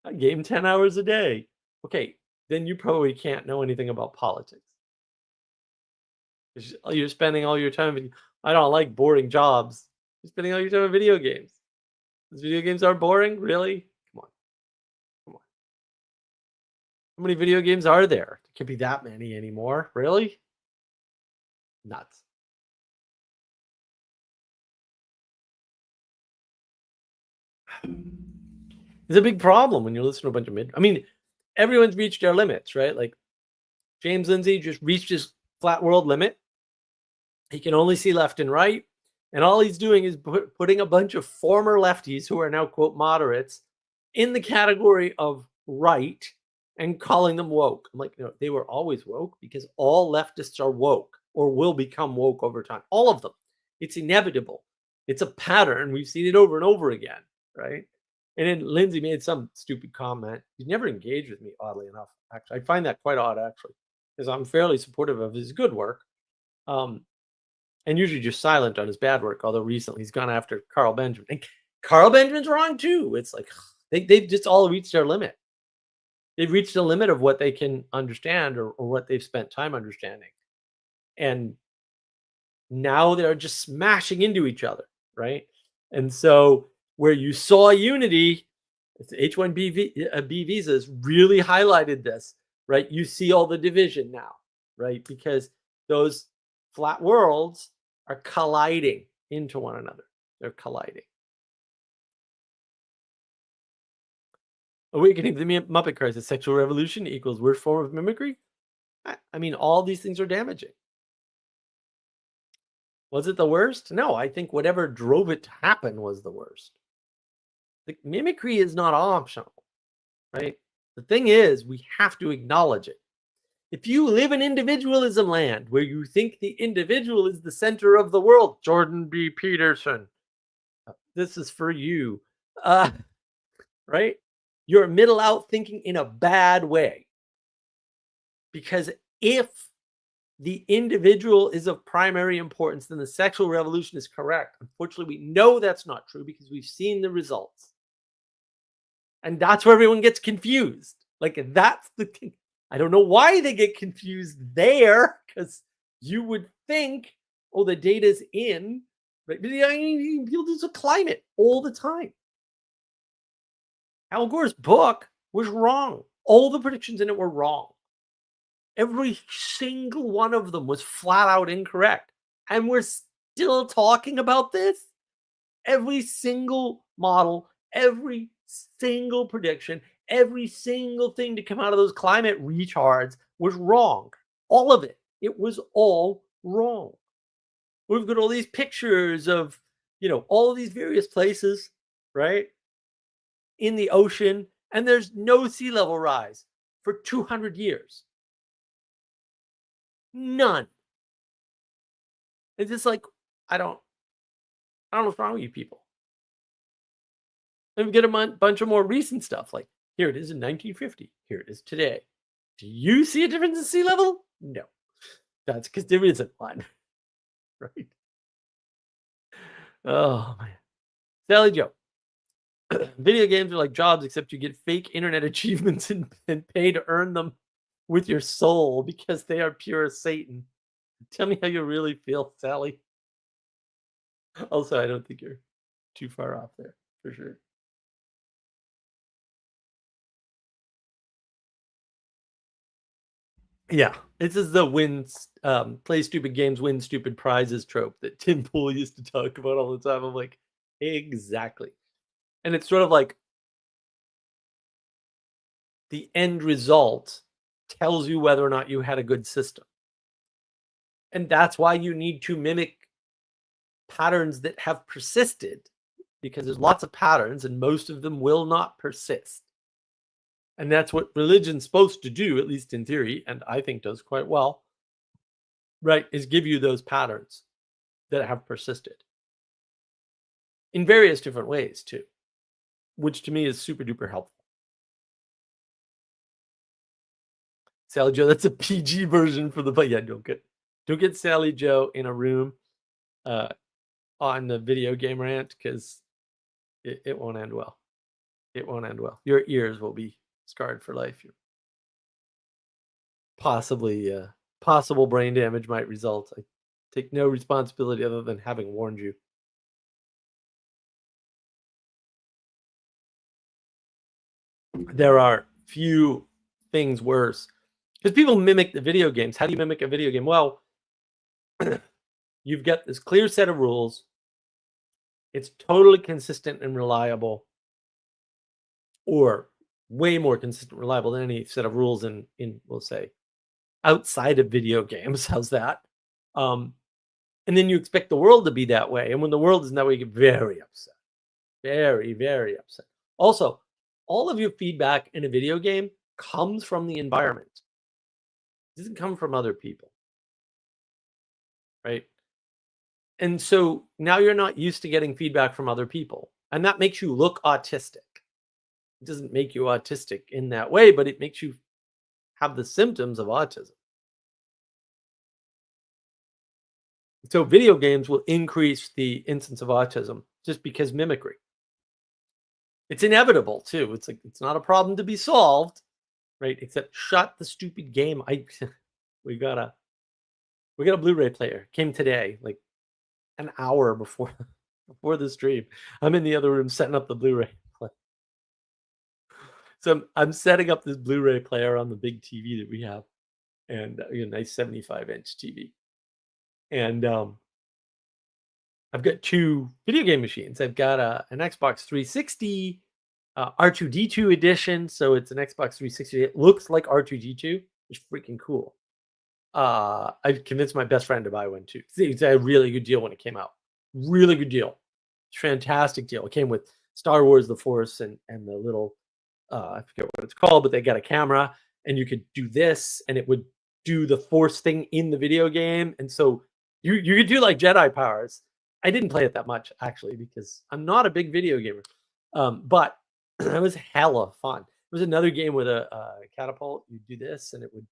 I game 10 hours a day. Okay, then you probably can't know anything about politics. You're spending all your time. I don't like boring jobs. You're spending all your time on video games. These video games are boring, really? Come on, come on. How many video games are there? There can't be that many anymore. Really? Nuts. It's a big problem when you listen to a bunch of I mean, everyone's reached their limits, right? Like James Lindsay just reached his flat world limit. He can only see left and right. And all he's doing is putting a bunch of former lefties who are now, quote, moderates in the category of right and calling them woke. I'm like, no, they were always woke because all leftists are woke or will become woke over time. All of them. It's inevitable. It's a pattern. We've seen it over and over again, right? And then Lindsay made some stupid comment. He's never engaged with me, oddly enough. Actually, I find that quite odd, actually, because I'm fairly supportive of his good work. And usually just silent on his bad work. Although recently he's gone after Carl Benjamin. And Carl Benjamin's wrong too. It's like they've just all reached their limit. They've reached the limit of what they can understand or what they've spent time understanding. And now they're just smashing into each other, right? And so where you saw unity, H-1B visas really highlighted this, right? You see all the division now, right? Because those flat worlds are colliding into one another. They're colliding. Awakening the Muppet Crisis, sexual revolution equals worst form of mimicry. I mean, all these things are damaging. Was it the worst? No, I think whatever drove it to happen was the worst. The mimicry is not optional, right? The thing is, we have to acknowledge it. If you live in individualism land where you think the individual is the center of the world, Jordan B. Peterson, this is for you, right? You're middle out thinking in a bad way. Because if the individual is of primary importance, then the sexual revolution is correct. Unfortunately, we know that's not true because we've seen the results. And that's where everyone gets confused. Like, that's the thing. I don't know why they get confused there, because you would think, oh, the data's in, right? But I mean, people do climate all the time. Al Gore's book was wrong. All the predictions in it were wrong. Every single one of them was flat out incorrect. And we're still talking about this. Every single model, every single prediction, every single thing to come out of those climate retards was wrong. All of it. It was all wrong. We've got all these pictures of, all of these various places, right? In the ocean, and there's no sea level rise for 200 years. None. It's just like, I don't know what's wrong with you people. And we get a bunch of more recent stuff. Like, here it is in 1950. Here it is today. Do you see a difference in sea level? No. That's because there isn't one. Right? Oh, man. Sally Joe. Video games are like jobs, except you get fake internet achievements and pay to earn them with your soul because they are pure Satan. Tell me how you really feel, Sally. Also, I don't think you're too far off there, for sure. Yeah, this is the play stupid games, win stupid prizes trope that Tim Pool used to talk about all the time. I'm like, exactly. And it's sort of like the end result tells you whether or not you had a good system. And that's why you need to mimic patterns that have persisted, because there's lots of patterns and most of them will not persist. And that's what religion's supposed to do, at least in theory, and I think does quite well, right? Is give you those patterns that have persisted in various different ways, too, which to me is super duper helpful. Sally Joe, that's a PG version for the, but yeah, don't get Sally Joe in a room uh, on the video game rant, because it won't end well. It won't end well. Your ears will be scarred for life. Possibly, possible brain damage might result. I take no responsibility other than having warned you. There are few things worse, because people mimic the video games. How do you mimic a video game? Well, you've got this clear set of rules. It's totally consistent and reliable, or way more consistent and reliable than any set of rules in we'll say outside of video games. How's that? And then you expect the world to be that way. And when the world isn't that way, you get very upset. Very, very upset. Also, all of your feedback in a video game comes from the environment. It doesn't come from other people. Right? And so now you're not used to getting feedback from other people. And that makes you look autistic. It doesn't make you autistic in that way, but it makes you have the symptoms of autism. So video games will increase the instance of autism just because mimicry. It's inevitable too. It's like, it's not a problem to be solved, right? Except shut the stupid game. We got a Blu-ray player. Came today, like an hour before the stream. I'm in the other room setting up the Blu-ray player. So I'm setting up this Blu-ray player on the big TV that we have, and a nice 75-inch TV. And I've got two video game machines. I've got an Xbox 360 R2D2 edition. So it's an Xbox 360. It looks like R2D2. It's freaking cool. I've convinced my best friend to buy one too. It's a really good deal when it came out. Really good deal. Fantastic deal. It came with Star Wars The Force and the little, I forget what it's called, but they got a camera and you could do this and it would do the Force thing in the video game. And so you could do like Jedi powers. I didn't play it that much actually because I'm not a big video gamer. But it was hella fun. It was another game with a catapult. You do this and it would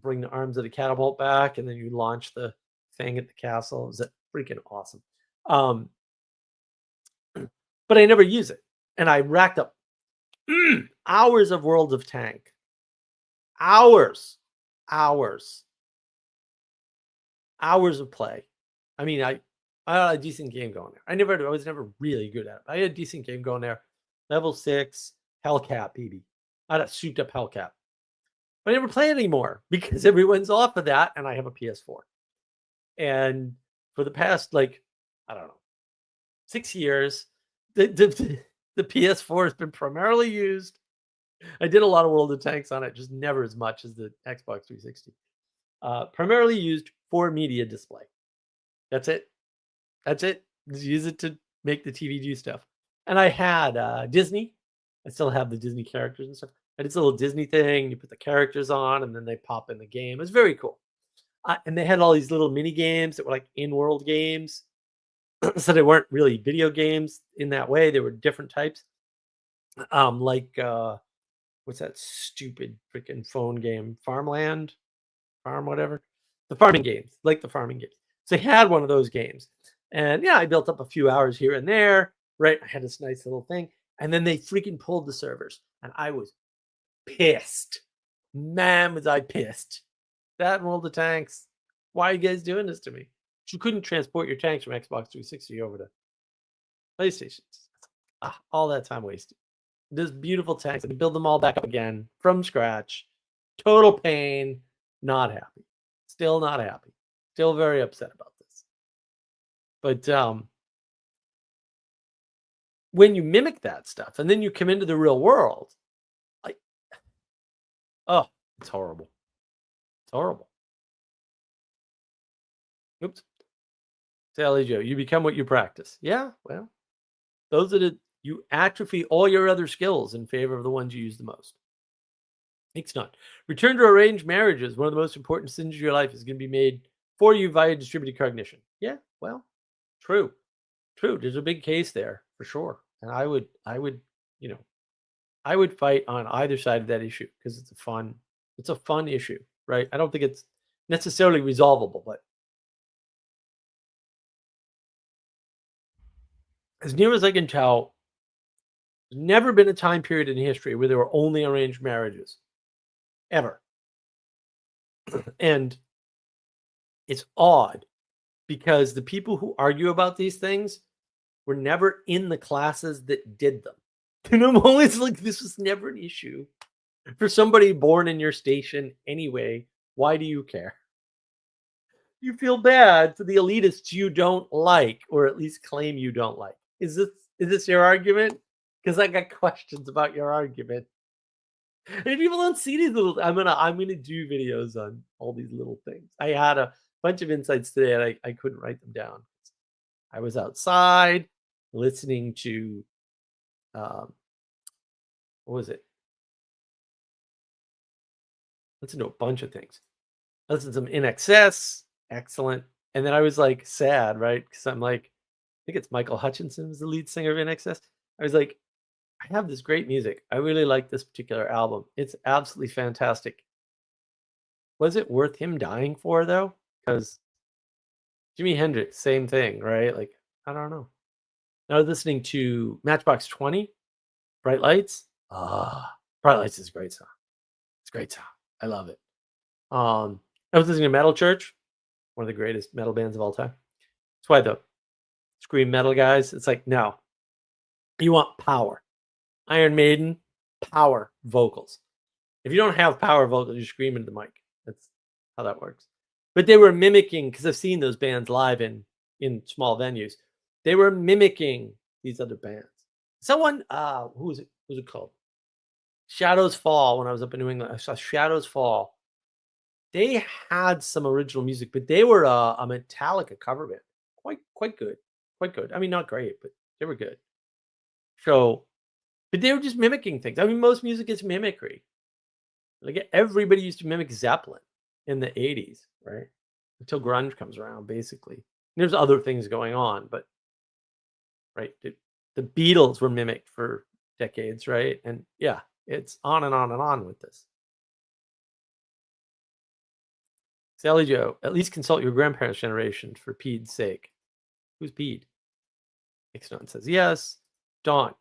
bring the arms of the catapult back, and then you launch the thing at the castle. It was freaking awesome. But I never use it. And I racked up hours of World of Tank. Hours of play. I mean, I had a decent game going there. I was never really good at it. I had a decent game going there. Level 6, Hellcat, baby. I had a souped up Hellcat. But I never play it anymore because everyone's off of that, and I have a PS4. And for the past, I don't know, 6 years, the PS4 has been primarily used. I did a lot of World of Tanks on it, just never as much as the Xbox 360. Primarily used for media display. That's it. Just use it to make the TV do stuff. And I had Disney. I still have the Disney characters and stuff. I did this little Disney thing. You put the characters on, and then they pop in the game. It was very cool. And they had all these little mini games that were like in-world games. So they weren't really video games in that way. They were different types. What's that stupid freaking phone game? Farm whatever. The farming games, like the farming games. So they had one of those games. And yeah, I built up a few hours here and there, right? I had this nice little thing. And then they freaking pulled the servers. And I was pissed. Man, was I pissed. That World of Tanks. Why are you guys doing this to me? You couldn't transport your tanks from Xbox 360 over to PlayStation. All that time wasted. Those beautiful tanks. I had to build them all back up again from scratch. Total pain. not happy. Still not happy. Still very upset about this. But when you mimic that stuff and then you come into the real world, like, oh, it's horrible. It's horrible. Oops. Sally Joe, you become what you practice. Yeah, well, those are you atrophy all your other skills in favor of the ones you use the most. It's not. Return to arranged marriages. One of the most important decisions of your life is going to be made for you via distributed cognition. Yeah, well, true. True. There's a big case there for sure. And I would, you know, I would fight on either side of that issue because it's a fun issue, right? I don't think it's necessarily resolvable, but as near as I can tell, there's never been a time period in history where there were only arranged marriages, ever. And it's odd because the people who argue about these things were never in the classes that did them. And I'm always like, this was never an issue for somebody born in your station anyway. Why do you care? You feel bad for the elitists you don't like, or at least claim you don't like. Is this your argument? Because I got questions about your argument. And people don't see these little. I'm gonna do videos on all these little things. I had a bunch of insights today, and I couldn't write them down. I was outside listening to um, what was it? Listen to a bunch of things. I listened to some In Excess, excellent. And then I was like sad, right? Because I'm like, I think it's Michael Hutchinson was the lead singer of In Excess. I was like, I have this great music. I really like this particular album. It's absolutely fantastic. Was it worth him dying for though? Because Jimi Hendrix, same thing, right? Like, I don't know. I was listening to Matchbox 20, Bright Lights. Ah, Bright Lights is a great song. It's a great song. I love it. I was listening to Metal Church, one of the greatest metal bands of all time. That's why the scream metal guys, it's like, no, you want power. Iron Maiden, power vocals. If you don't have power vocals, you scream into the mic. That's how that works. But they were mimicking, because I've seen those bands live in small venues. They were mimicking these other bands. Someone, who was it? What was it called? Shadows Fall. When I was up in New England, I saw Shadows Fall. They had some original music, but they were a Metallica cover band. Quite good. Quite good. I mean, not great, but they were good. So, but they were just mimicking things. I mean, most music is mimicry. Like everybody used to mimic Zeppelin in the 80s, right? Until grunge comes around, basically. There's other things going on, but right, the Beatles were mimicked for decades, right? And yeah, it's on and on and on with this. Sally Joe, at least consult your grandparents' generation for Pede's sake. Who's Pede? Ixnon says yes. Dawn,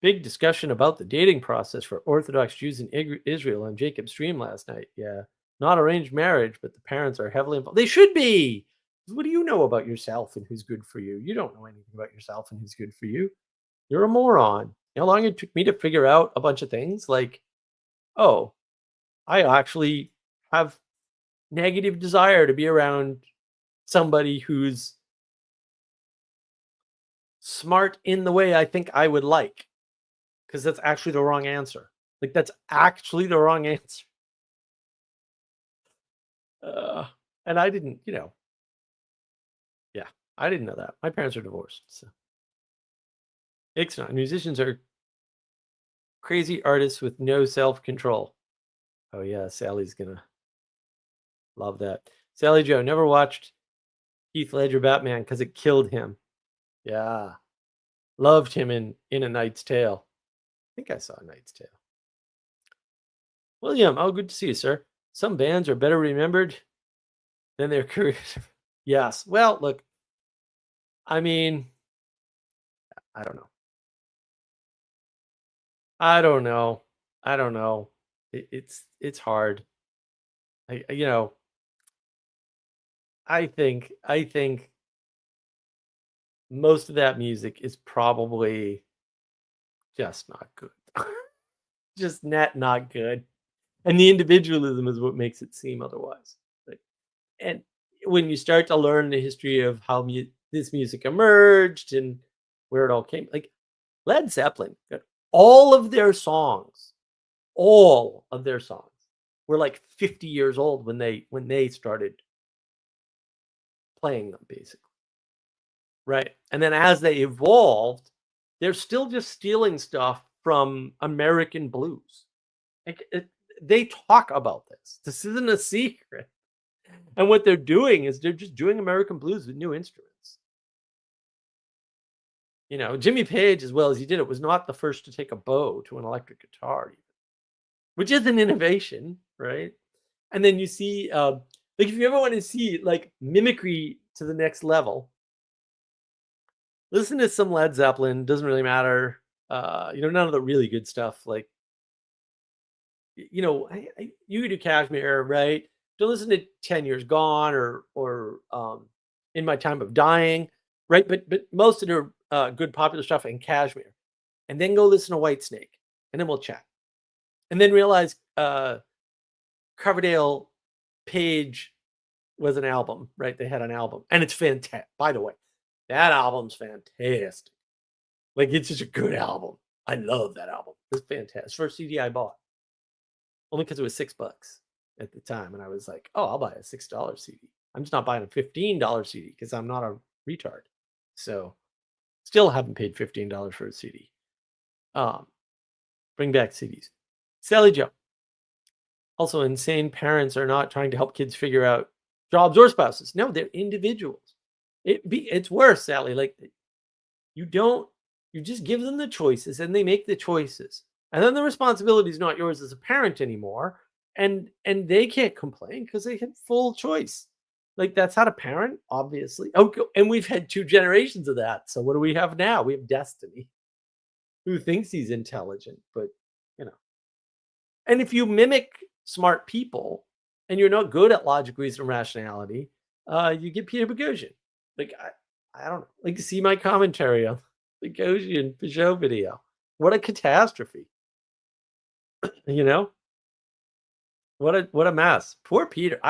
big discussion about the dating process for Orthodox Jews in Israel on Jacob's stream last night. Yeah, not arranged marriage, but the parents are heavily involved. They should be. What do you know about yourself and who's good for you? You don't know anything about yourself and who's good for you. You're a moron. You know how long it took me to figure out a bunch of things? Like, oh, I actually have negative desire to be around somebody who's smart in the way I think I would like, because that's actually the wrong answer. Like, that's actually the wrong answer. And I didn't, yeah, I didn't know that. My parents are divorced. So, it's not. Musicians are crazy artists with no self control. Oh, yeah, Sally's gonna love that. Sally Joe never watched Heath Ledger Batman because it killed him. Yeah. Loved him in A Knight's Tale. I think I saw A Knight's Tale. William, oh, good to see you, sir. Some bands are better remembered than their careers. Yes. Well, look, I mean, I don't know. I don't know. I don't know. It's hard. I you know, I think most of that music is probably just not good. Just not good. And the individualism is what makes it seem otherwise. Like, and when you start to learn the history of how this music emerged and where it all came, like Led Zeppelin, all of their songs were like 50 years old when they started playing them, basically. Right. And then as they evolved, they're still just stealing stuff from American blues. Like they talk about this. This isn't a secret. And what they're doing is they're just doing American blues with new instruments. You know, Jimmy Page, as well as he did it, was not the first to take a bow to an electric guitar, which is an innovation, right? And then you see, like, if you ever want to see like mimicry to the next level, listen to some Led Zeppelin. Doesn't really matter. None of the really good stuff. Like, you could do Kashmir, right? Don't listen to 10 Years Gone or In My Time of Dying, right? But most of their good popular stuff in Kashmir, and then go listen to Whitesnake, and then we'll chat, and then realize Coverdale Page was an album, right? They had an album, and it's fantastic. By the way, that album's fantastic. Like, it's just a good album. I love that album. It's fantastic. First CD I bought, only because it was $6 at the time, and I was like, "Oh, I'll buy a $6 CD." I'm just not buying a $15 CD because I'm not a retard. So, still haven't paid $15 for a CD. Bring back CDs. Sally Joe. Also, insane parents are not trying to help kids figure out jobs or spouses. No, they're individuals. It's worse, Sally. Like, you just give them the choices and they make the choices. And then the responsibility is not yours as a parent anymore. And they can't complain because they had full choice. Like, that's how to parent, obviously. Oh, and we've had 2 generations of that. So what do we have now? We have Destiny, who thinks he's intelligent, but and if you mimic smart people and you're not good at logic, reason, and rationality, you get Peter Boghossian. Like, I don't know. Like, see my commentary on the Boghossian Peugeot video. What a catastrophe. What a mess. Poor Peter.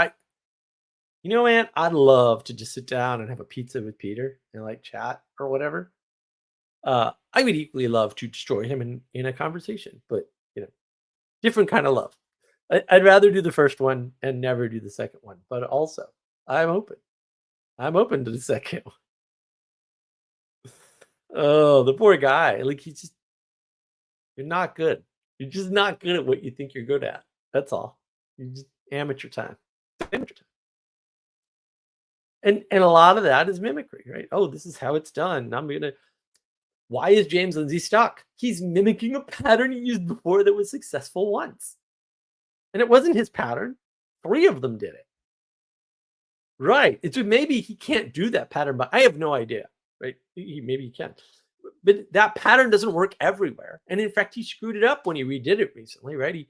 Man, I'd love to just sit down and have a pizza with Peter and like chat or whatever. I would equally love to destroy him in a conversation, but different kind of love. I'd rather do the first one and never do the second one, but also I'm open. I'm open to the second one. Oh, the poor guy. Like, you're not good. You're just not good at what you think you're good at. That's all. You just amateur time. Amateur time. And a lot of that is mimicry, right? Oh, this is how it's done. Why is James Lindsay stuck? He's mimicking a pattern he used before that was successful once. And it wasn't his pattern. 3 of them did it. Right. It's maybe he can't do that pattern, but I have no idea. Right. Maybe he can. But that pattern doesn't work everywhere. And in fact, he screwed it up when he redid it recently, right?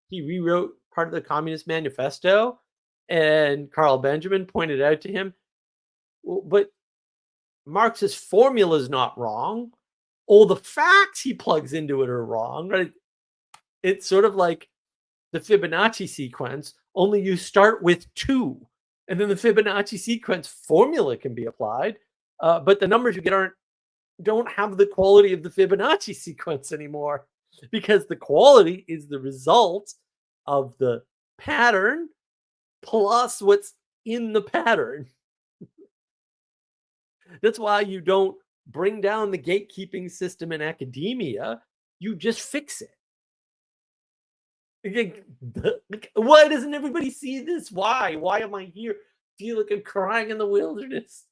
He rewrote part of the Communist Manifesto, and Carl Benjamin pointed out to him, well, but Marx's formula is not wrong. All the facts he plugs into it are wrong, right? It's sort of like the Fibonacci sequence, only you start with 2, and then the Fibonacci sequence formula can be applied, but the numbers you get don't have the quality of the Fibonacci sequence anymore, because the quality is the result of the pattern plus what's in the pattern. That's why you don't bring down the gatekeeping system in academia. You just fix it. Why doesn't everybody see this? Why? Why am I here? Feel like I'm crying in the wilderness.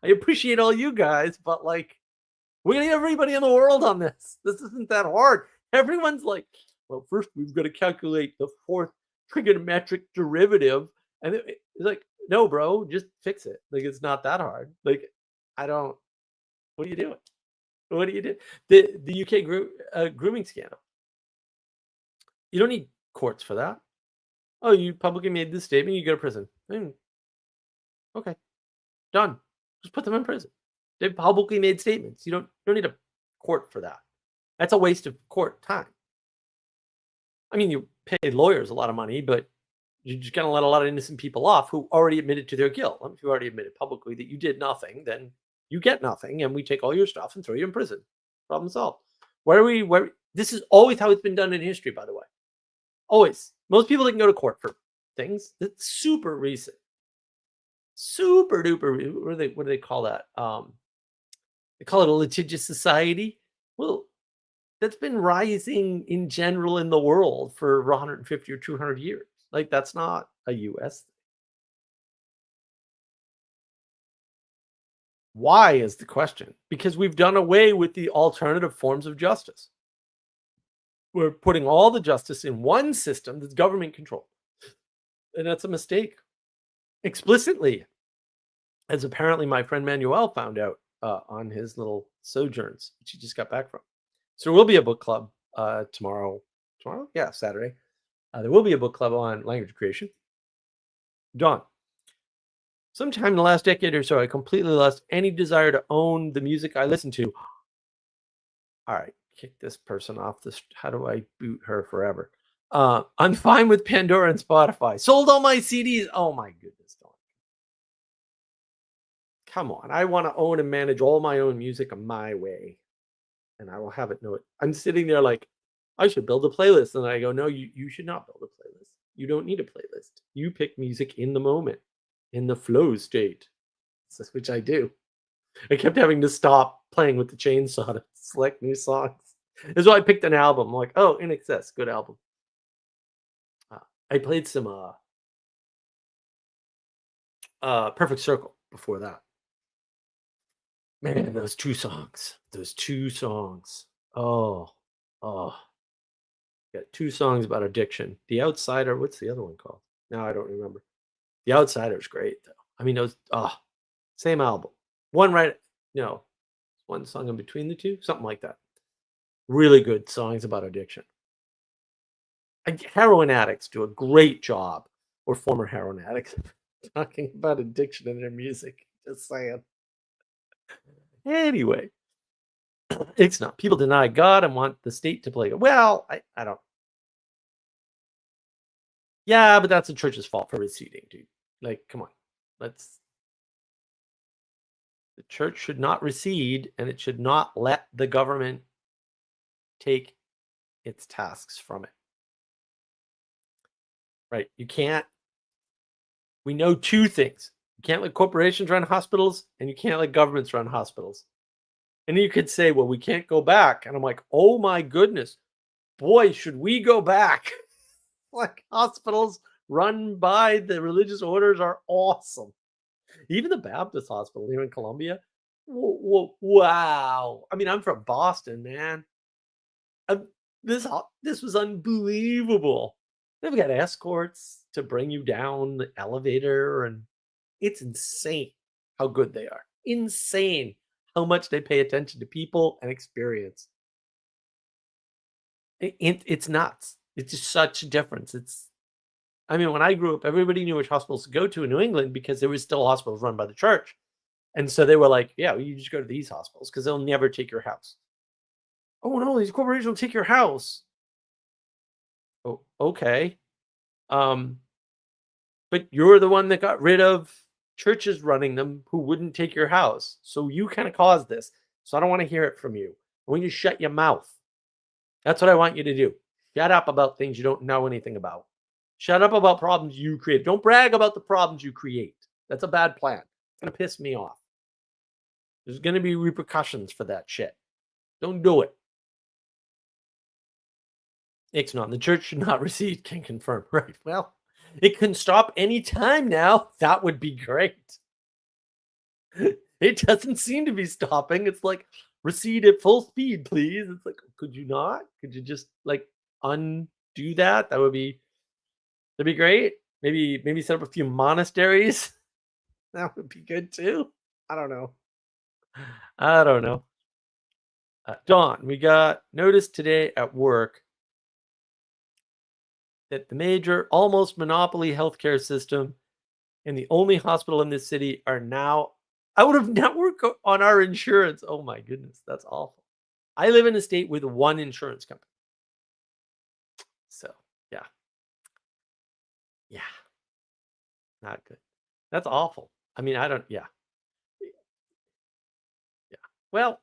I appreciate all you guys, but like, we're gonna get everybody in the world on this. This isn't that hard. Everyone's like, well, first we've got to calculate the 4th trigonometric derivative. And it's like, no, bro, just fix it. Like, it's not that hard. Like, what are you doing? What do you do? The UK grooming scandal. You don't need courts for that. Oh, you publicly made this statement, you go to prison. Okay, done. Just put them in prison. They publicly made statements. You don't need a court for that. That's a waste of court time. I mean, pay lawyers a lot of money, but you're just going to let a lot of innocent people off who already admitted to their guilt. If you already admitted publicly that you did nothing, then you get nothing, and we take all your stuff and throw you in prison. Problem solved. This is always how it's been done in history, by the way. Always. Most people that can go to court for things that's super recent. Super duper. What do they call that? They call it a litigious society. Well, that's been rising in general in the world for 150 or 200 years. Like, that's not a US thing. Why is the question? Because we've done away with the alternative forms of justice. We're putting all the justice in one system that's government controlled. And that's a mistake. Explicitly, as apparently my friend Manuel found out on his little sojourns, which he just got back from. So there will be a book club tomorrow. Tomorrow? Yeah, Saturday. There will be a book club on language creation. Dawn. Sometime in the last decade or so, I completely lost any desire to own the music I listen to. All right, kick this person off this. How do I boot her forever? I'm fine with Pandora and Spotify. Sold all my CDs. Oh my goodness, Dawn. Come on. I want to own and manage all my own music my way. And I will have it know it. I'm sitting there like, I should build a playlist. And I go, no, you should not build a playlist. You don't need a playlist. You pick music in the moment, in the flow state, which I do. I kept having to stop playing with the chainsaw to select new songs. That's why I picked an album. I'm like, oh, In Excess, good album. I played some Perfect Circle before that. Man, those two songs. Oh. Got two songs about addiction. The Outsider, what's the other one called? Now I don't remember. The Outsider's great though. I mean, those same album. One song in between the two, something like that. Really good songs about addiction. Heroin addicts do a great job, or former heroin addicts, talking about addiction in their music. Just saying. Anyway, it's not. People deny God and want the state to play. Well, I don't. Yeah, but that's the church's fault for receding, dude. Like, come on. The church should not recede, and it should not let the government take its tasks from it. Right? You can't. We know two things. You can't let corporations run hospitals, and you can't let governments run hospitals. And you could say, well, we can't go back. And I'm like, oh my goodness. Boy, should we go back. Like, hospitals run by the religious orders are awesome. Even the Baptist hospital here in Columbia. Wow. I mean, I'm from Boston, man. This was unbelievable. They've got escorts to bring you down the elevator, and it's insane how good they are. Insane how much they pay attention to people and experience. It's nuts. It's just such a difference. I mean, when I grew up, everybody knew which hospitals to go to in New England because there was still hospitals run by the church. And so they were like, yeah, well, you just go to these hospitals because they'll never take your house. Oh, no, these corporations will take your house. Oh, okay. But you're the one that got rid of churches running them who wouldn't take your house. So you kind of caused this. So I don't want to hear it from you. I want you to shut your mouth. That's what I want you to do. Shut up about things you don't know anything about. Shut up about problems you create. Don't brag about the problems you create. That's a bad plan. It's going to piss me off. There's going to be repercussions for that shit. Don't do it. Ixnon, the church should not recede, can confirm. Right. Well, it can stop any time now. That would be great. It doesn't seem to be stopping. It's like, recede at full speed, please. It's like, could you not? Could you just like undo that? That'd be great. Maybe set up a few monasteries. That would be good too. I don't know. Dawn, we got notice today at work that the major, almost monopoly healthcare system and the only hospital in this city are now out of network on our insurance. Oh my goodness, that's awful. I live in a state with one insurance company. So, yeah, not good. That's awful. I mean, I don't. Yeah, yeah. Well,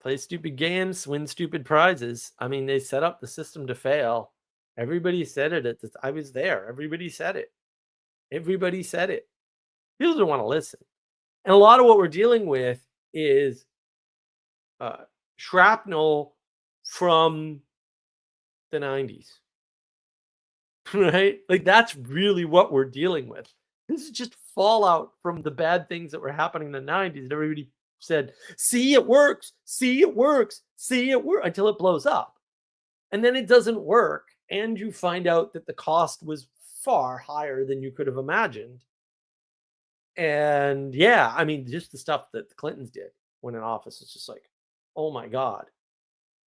play stupid games, win stupid prizes. I mean, they set up the system to fail. Everybody said it. I was there. Everybody said it. Everybody said it. People don't want to listen. And a lot of what we're dealing with is uh, shrapnel from the 90s, right? Like that's really what we're dealing with. This is just fallout from the bad things that were happening in the 90s. And everybody said, see, it works. See, it works. See, it works until it blows up. And then it doesn't work. And you find out that the cost was far higher than you could have imagined. And yeah, I mean, just the stuff that the Clintons did when in office is just like, oh my God.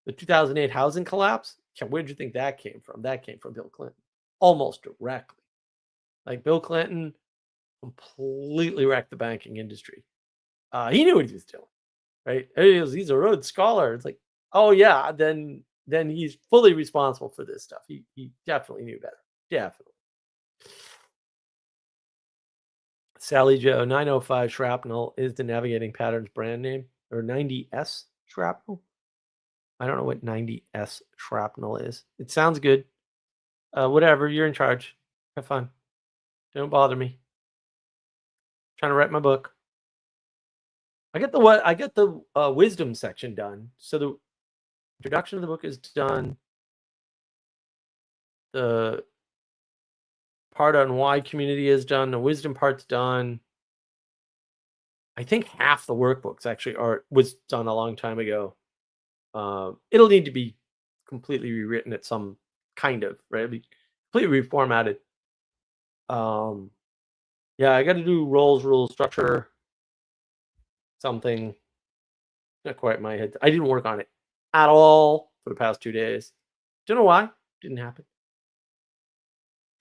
The 2008 housing collapse, where did you think that came from? That came from Bill Clinton, almost directly. Like Bill Clinton completely wrecked the banking industry. He knew what he was doing, right? He's a Rhodes Scholar. It's like, oh yeah, then he's fully responsible for this stuff. He definitely knew better. Definitely. Sally Joe 905 Shrapnel is the Navigating Patterns brand name, or 90S Shrapnel. I don't know what 90S Shrapnel is. It sounds good. Whatever, you're in charge. Have fun. Don't bother me. Trying to write my book. I get the wisdom section done. So the introduction of the book is done. The part on why community is done. The wisdom part's done. I think half the workbooks actually was done a long time ago. It'll need to be completely rewritten at some kind of, right? It'll be completely reformatted. Yeah, I got to do roles, rules, structure, something. Not quite in my head. I didn't work on it at all for the past 2 days. Don't know why. Didn't happen.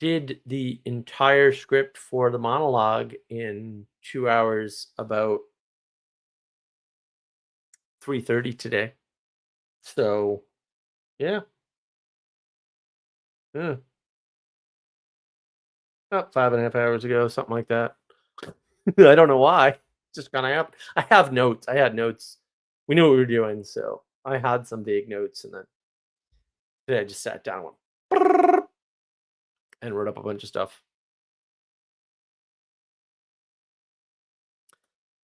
Did the entire script for the monologue in 2 hours, about 3:30 today. So, yeah. Yeah. About 5.5 hours ago, something like that. I don't know why. Just kind of happened. I have notes. I had notes. We knew what we were doing, so I had some vague notes, and then today I just sat down and went "Brrr," and wrote up a bunch of stuff.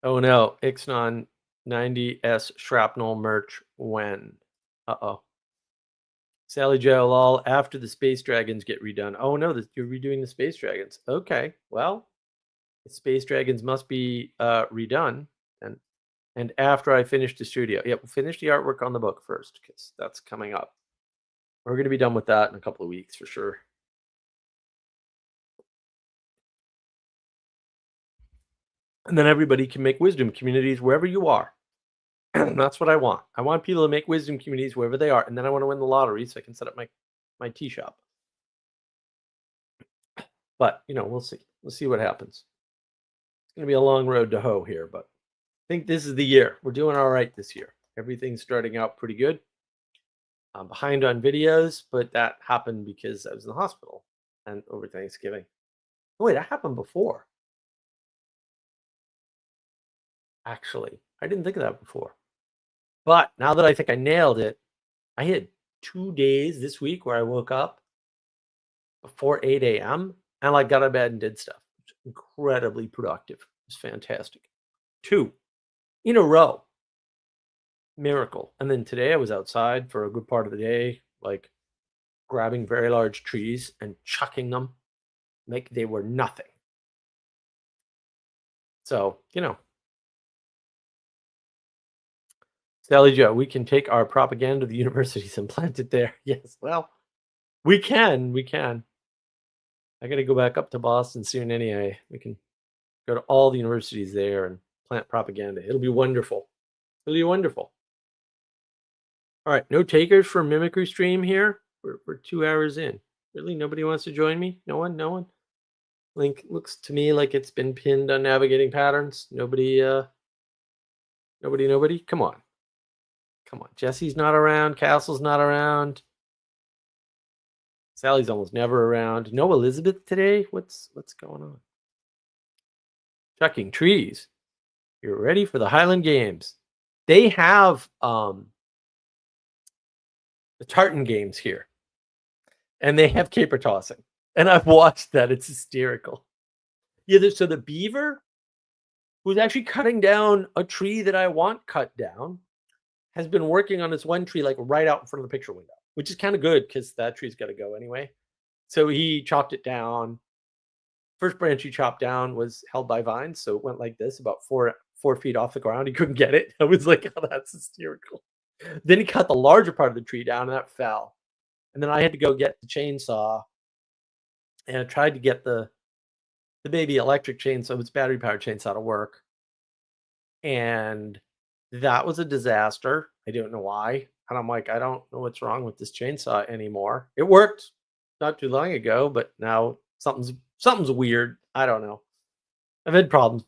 Oh no, Ixnon 90S shrapnel merch when? Uh-oh. Sally Joe lol after the Space Dragons get redone. Oh no, you're redoing the Space Dragons. Okay, well, the Space Dragons must be redone, and after I finish the studio. Yep, we'll finish the artwork on the book first, because that's coming up. We're going to be done with that in a couple of weeks for sure. And then everybody can make wisdom communities wherever you are. That's what I want. I want people to make wisdom communities wherever they are. And then I want to win the lottery so I can set up my tea shop. But, we'll see. We'll see what happens. It's going to be a long road to hoe here, but I think this is the year. We're doing all right this year. Everything's starting out pretty good. I'm behind on videos, but that happened because I was in the hospital and over Thanksgiving. Oh, wait, that happened before. Actually, I didn't think of that before. But now that I think I nailed it, I had 2 days this week where I woke up before 8 a.m. and got out of bed and did stuff. Incredibly productive. It was fantastic. 2 in a row. Miracle. And then today I was outside for a good part of the day, grabbing very large trees and chucking them like they were nothing. So, Sally Joe, we can take our propaganda to the universities and plant it there. Yes, well, we can. I got to go back up to Boston soon anyway. We can go to all the universities there and plant propaganda. It'll be wonderful. It'll be wonderful. All right, no takers for Mimicry stream here. We're 2 hours in. Really, nobody wants to join me? No one? Link looks to me like it's been pinned on Navigating Patterns. Nobody. Come on. Jesse's not around. Castle's not around. Sally's almost never around. No Elizabeth today? What's going on? Chucking trees. You're ready for the Highland Games. They have the tartan games here, and they have caper tossing. And I've watched that. It's hysterical. Yeah, so the beaver, who's actually cutting down a tree that I want cut down, has been working on this one tree like right out in front of the picture window, which is kind of good because that tree's got to go anyway. So he chopped it down. First branch he chopped down was held by vines, so it went like this, about 4 feet off the ground. He couldn't get it. I was like, oh, that's hysterical. Then he cut the larger part of the tree down, and that fell. And then I had to go get the chainsaw, and I tried to get the baby electric chainsaw, it's battery powered chainsaw, to work. And that was a disaster. I don't know why. And I'm like, I don't know what's wrong with this chainsaw anymore. It worked not too long ago, but now something's weird. I don't know. I've had problems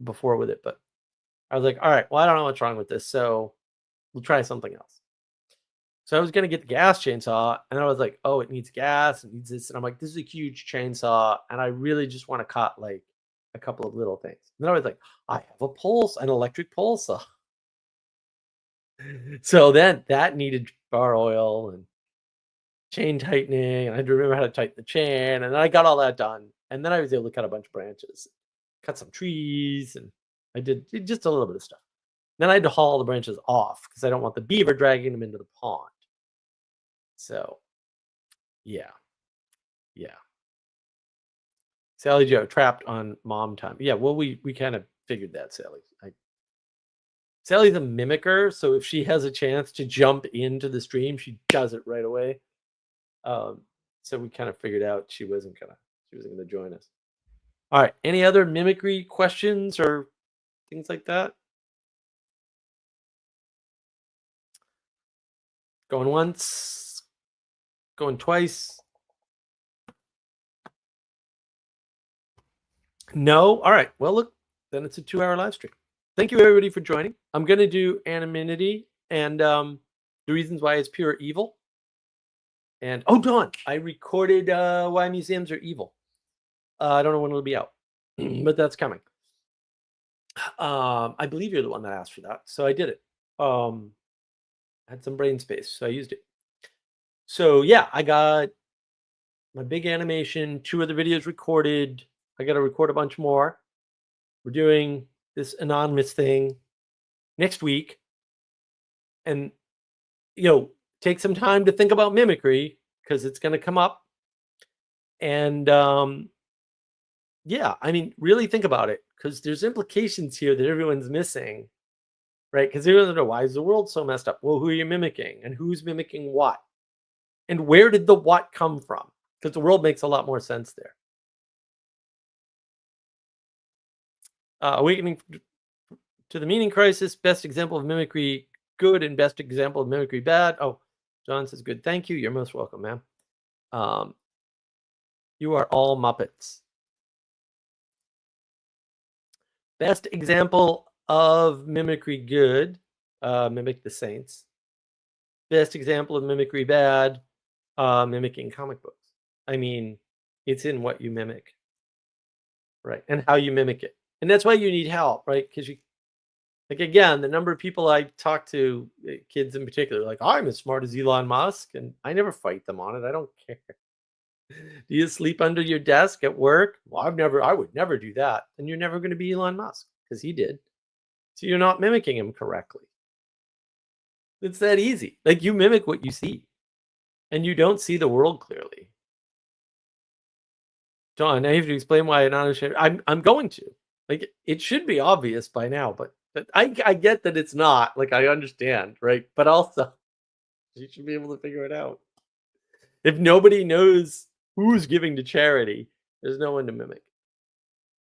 before with it, but I was like, all right, well, I don't know what's wrong with this, so we'll try something else. So I was gonna get the gas chainsaw, and I was like, oh, it needs gas, it needs this, and I'm like, this is a huge chainsaw, and I really just want to cut like a couple of little things. And then I was like, I have an electric pole saw. So then that needed bar oil and chain tightening, and I had to remember how to tighten the chain, and then I got all that done, and then I was able to cut a bunch of branches, cut some trees, and I did just a little bit of stuff. Then I had to haul the branches off because I don't want the beaver dragging them into the pond. So, yeah. Sally Joe trapped on mom time. Yeah, well, we kind of figured that, Sally. Sally's a mimicker, so if she has a chance to jump into the stream, she does it right away. So we kind of figured out she wasn't gonna join us. All right. Any other mimicry questions or things like that? Going once, going twice. No. All right. Well, look, then it's a 2-hour live stream. Thank you everybody for joining. I'm gonna do anonymity and the reasons why it's pure evil. And oh, Dawn, I recorded why museums are evil. I don't know when it'll be out, but that's coming. I believe you're the one that asked for that, so I did it. I had some brain space, so I used it. So yeah, I got my big animation, 2 of the videos recorded. I got to record a bunch more. We're doing this anonymous thing next week, and take some time to think about mimicry because it's going to come up. And yeah, I mean, really think about it because there's implications here that everyone's missing, right? Because everyone's wondering, why is the world so messed up? Well, who are you mimicking, and who's mimicking what, and where did the what come from? Because the world makes a lot more sense there. Awakening to the meaning crisis, best example of mimicry good and best example of mimicry bad. Oh, John says good. Thank you. You're most welcome, ma'am. You are all Muppets. Best example of mimicry good, mimic the Saints. Best example of mimicry bad, mimicking comic books. I mean, it's in what you mimic, right? And how you mimic it. And that's why you need help, right? Because again, the number of people I talk to, kids in particular, like, I'm as smart as Elon Musk, and I never fight them on it. I don't care. Do you sleep under your desk at work? Well, I would never do that. And you're never going to be Elon Musk because he did. So you're not mimicking him correctly. It's that easy. Like, you mimic what you see, and you don't see the world clearly. John, I have to explain why I'm going to. Like, it should be obvious by now, but I get that it's not. Like, I understand, right? But also, you should be able to figure it out. If nobody knows who's giving to charity, there's no one to mimic,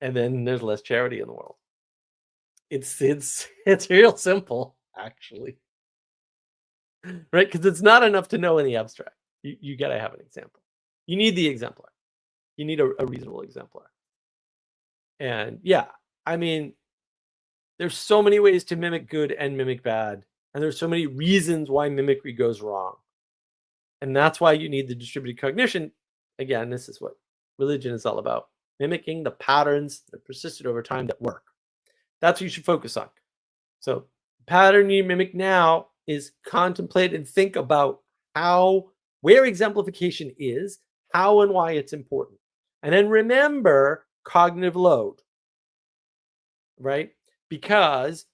and then there's less charity in the world. It's real simple, actually, right? Because it's not enough to know in the abstract. You got to have an example. You need the exemplar. You need a reasonable exemplar. And yeah, I mean, there's so many ways to mimic good and mimic bad, and there's so many reasons why mimicry goes wrong. And that's why you need the distributed cognition. Again, this is what religion is all about. mimicking the patterns that persisted over time that work. That's what you should focus on. So, pattern you mimic now is contemplate and think about where exemplification is, how and why it's important. And then remember cognitive load, right? Because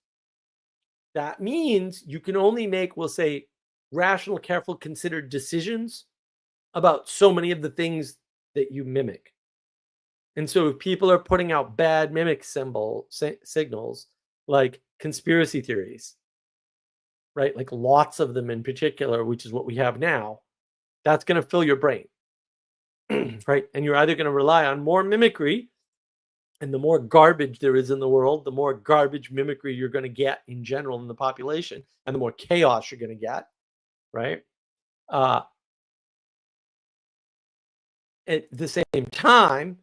that means you can only make, we'll say, rational, careful, considered decisions about so many of the things that you mimic. And so if people are putting out bad mimic signals, like conspiracy theories, right? Like lots of them in particular, which is what we have now, that's going to fill your brain, right? And you're either going to rely on more mimicry, and the more garbage there is in the world, the more garbage mimicry you're going to get in general in the population, and the more chaos you're going to get, right? At the same time,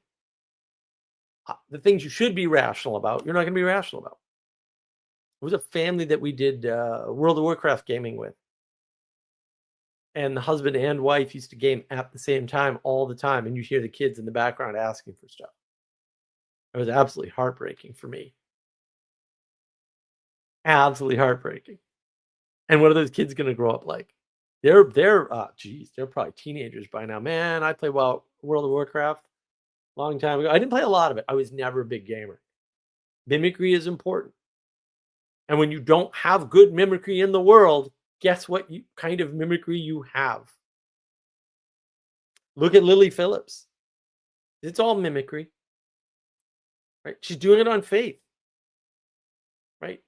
the things you should be rational about, you're not going to be rational about. It was a family that we did World of Warcraft gaming with. And the husband and wife used to game at the same time all the time. And you hear the kids in the background asking for stuff. It was absolutely heartbreaking for me. Absolutely heartbreaking. And what are those kids going to grow up like? They're probably teenagers by now. Man, I played World of Warcraft a long time ago. I didn't play a lot of it. I was never a big gamer. Mimicry is important. And when you don't have good mimicry in the world, guess what kind of mimicry you have? Look at Lily Phillips. It's all mimicry, right? She's doing it on faith, right?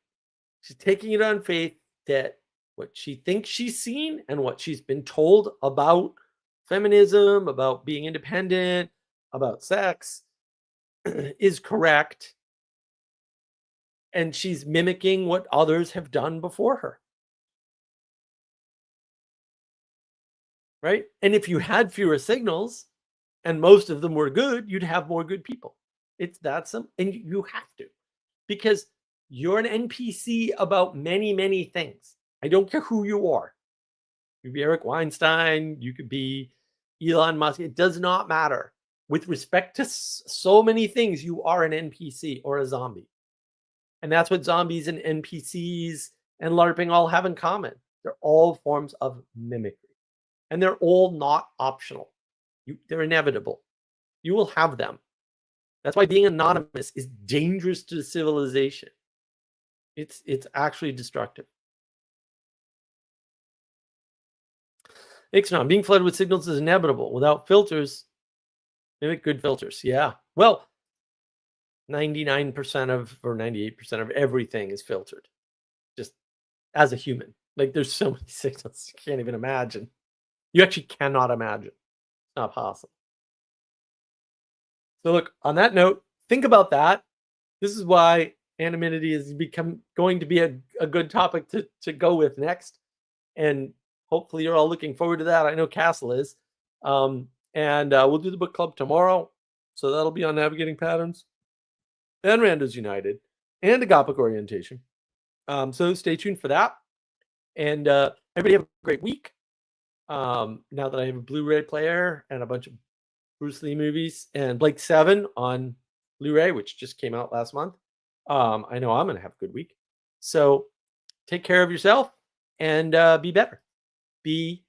She's taking it on faith that what she thinks she's seen and what she's been told about feminism, about being independent, about sex is correct. And she's mimicking what others have done before her. Right? And if you had fewer signals and most of them were good, you'd have more good people. It's that simple. And you have to, because you're an NPC about many, many things. I don't care who you are. You could be Eric Weinstein. You could be Elon Musk. It does not matter. With respect to so many things, you are an NPC or a zombie. And that's what zombies and NPCs and LARPing all have in common. They're all forms of mimicry. And they're all not optional. They're inevitable. You will have them. That's why being anonymous is dangerous to civilization. It's actually destructive. Ixon, being flooded with signals is inevitable. Without filters, mimic good filters. Yeah. Well, 99% of or 98% of everything is filtered. Just as a human. Like there's so many signals you can't even imagine. You actually cannot imagine. It's not possible. So look, on that note, think about that. This is why anonymity has going to be a good topic to go with next. And hopefully you're all looking forward to that. I know Castle is. And we'll do the book club tomorrow. So that'll be on navigating patterns and Randos United and agapic orientation. So stay tuned for that. And everybody have a great week. Now that I have a Blu-ray player and a bunch of Bruce Lee movies and Blake 7 on Blu-ray, which just came out last month, I know I'm going to have a good week. So take care of yourself and be better. Be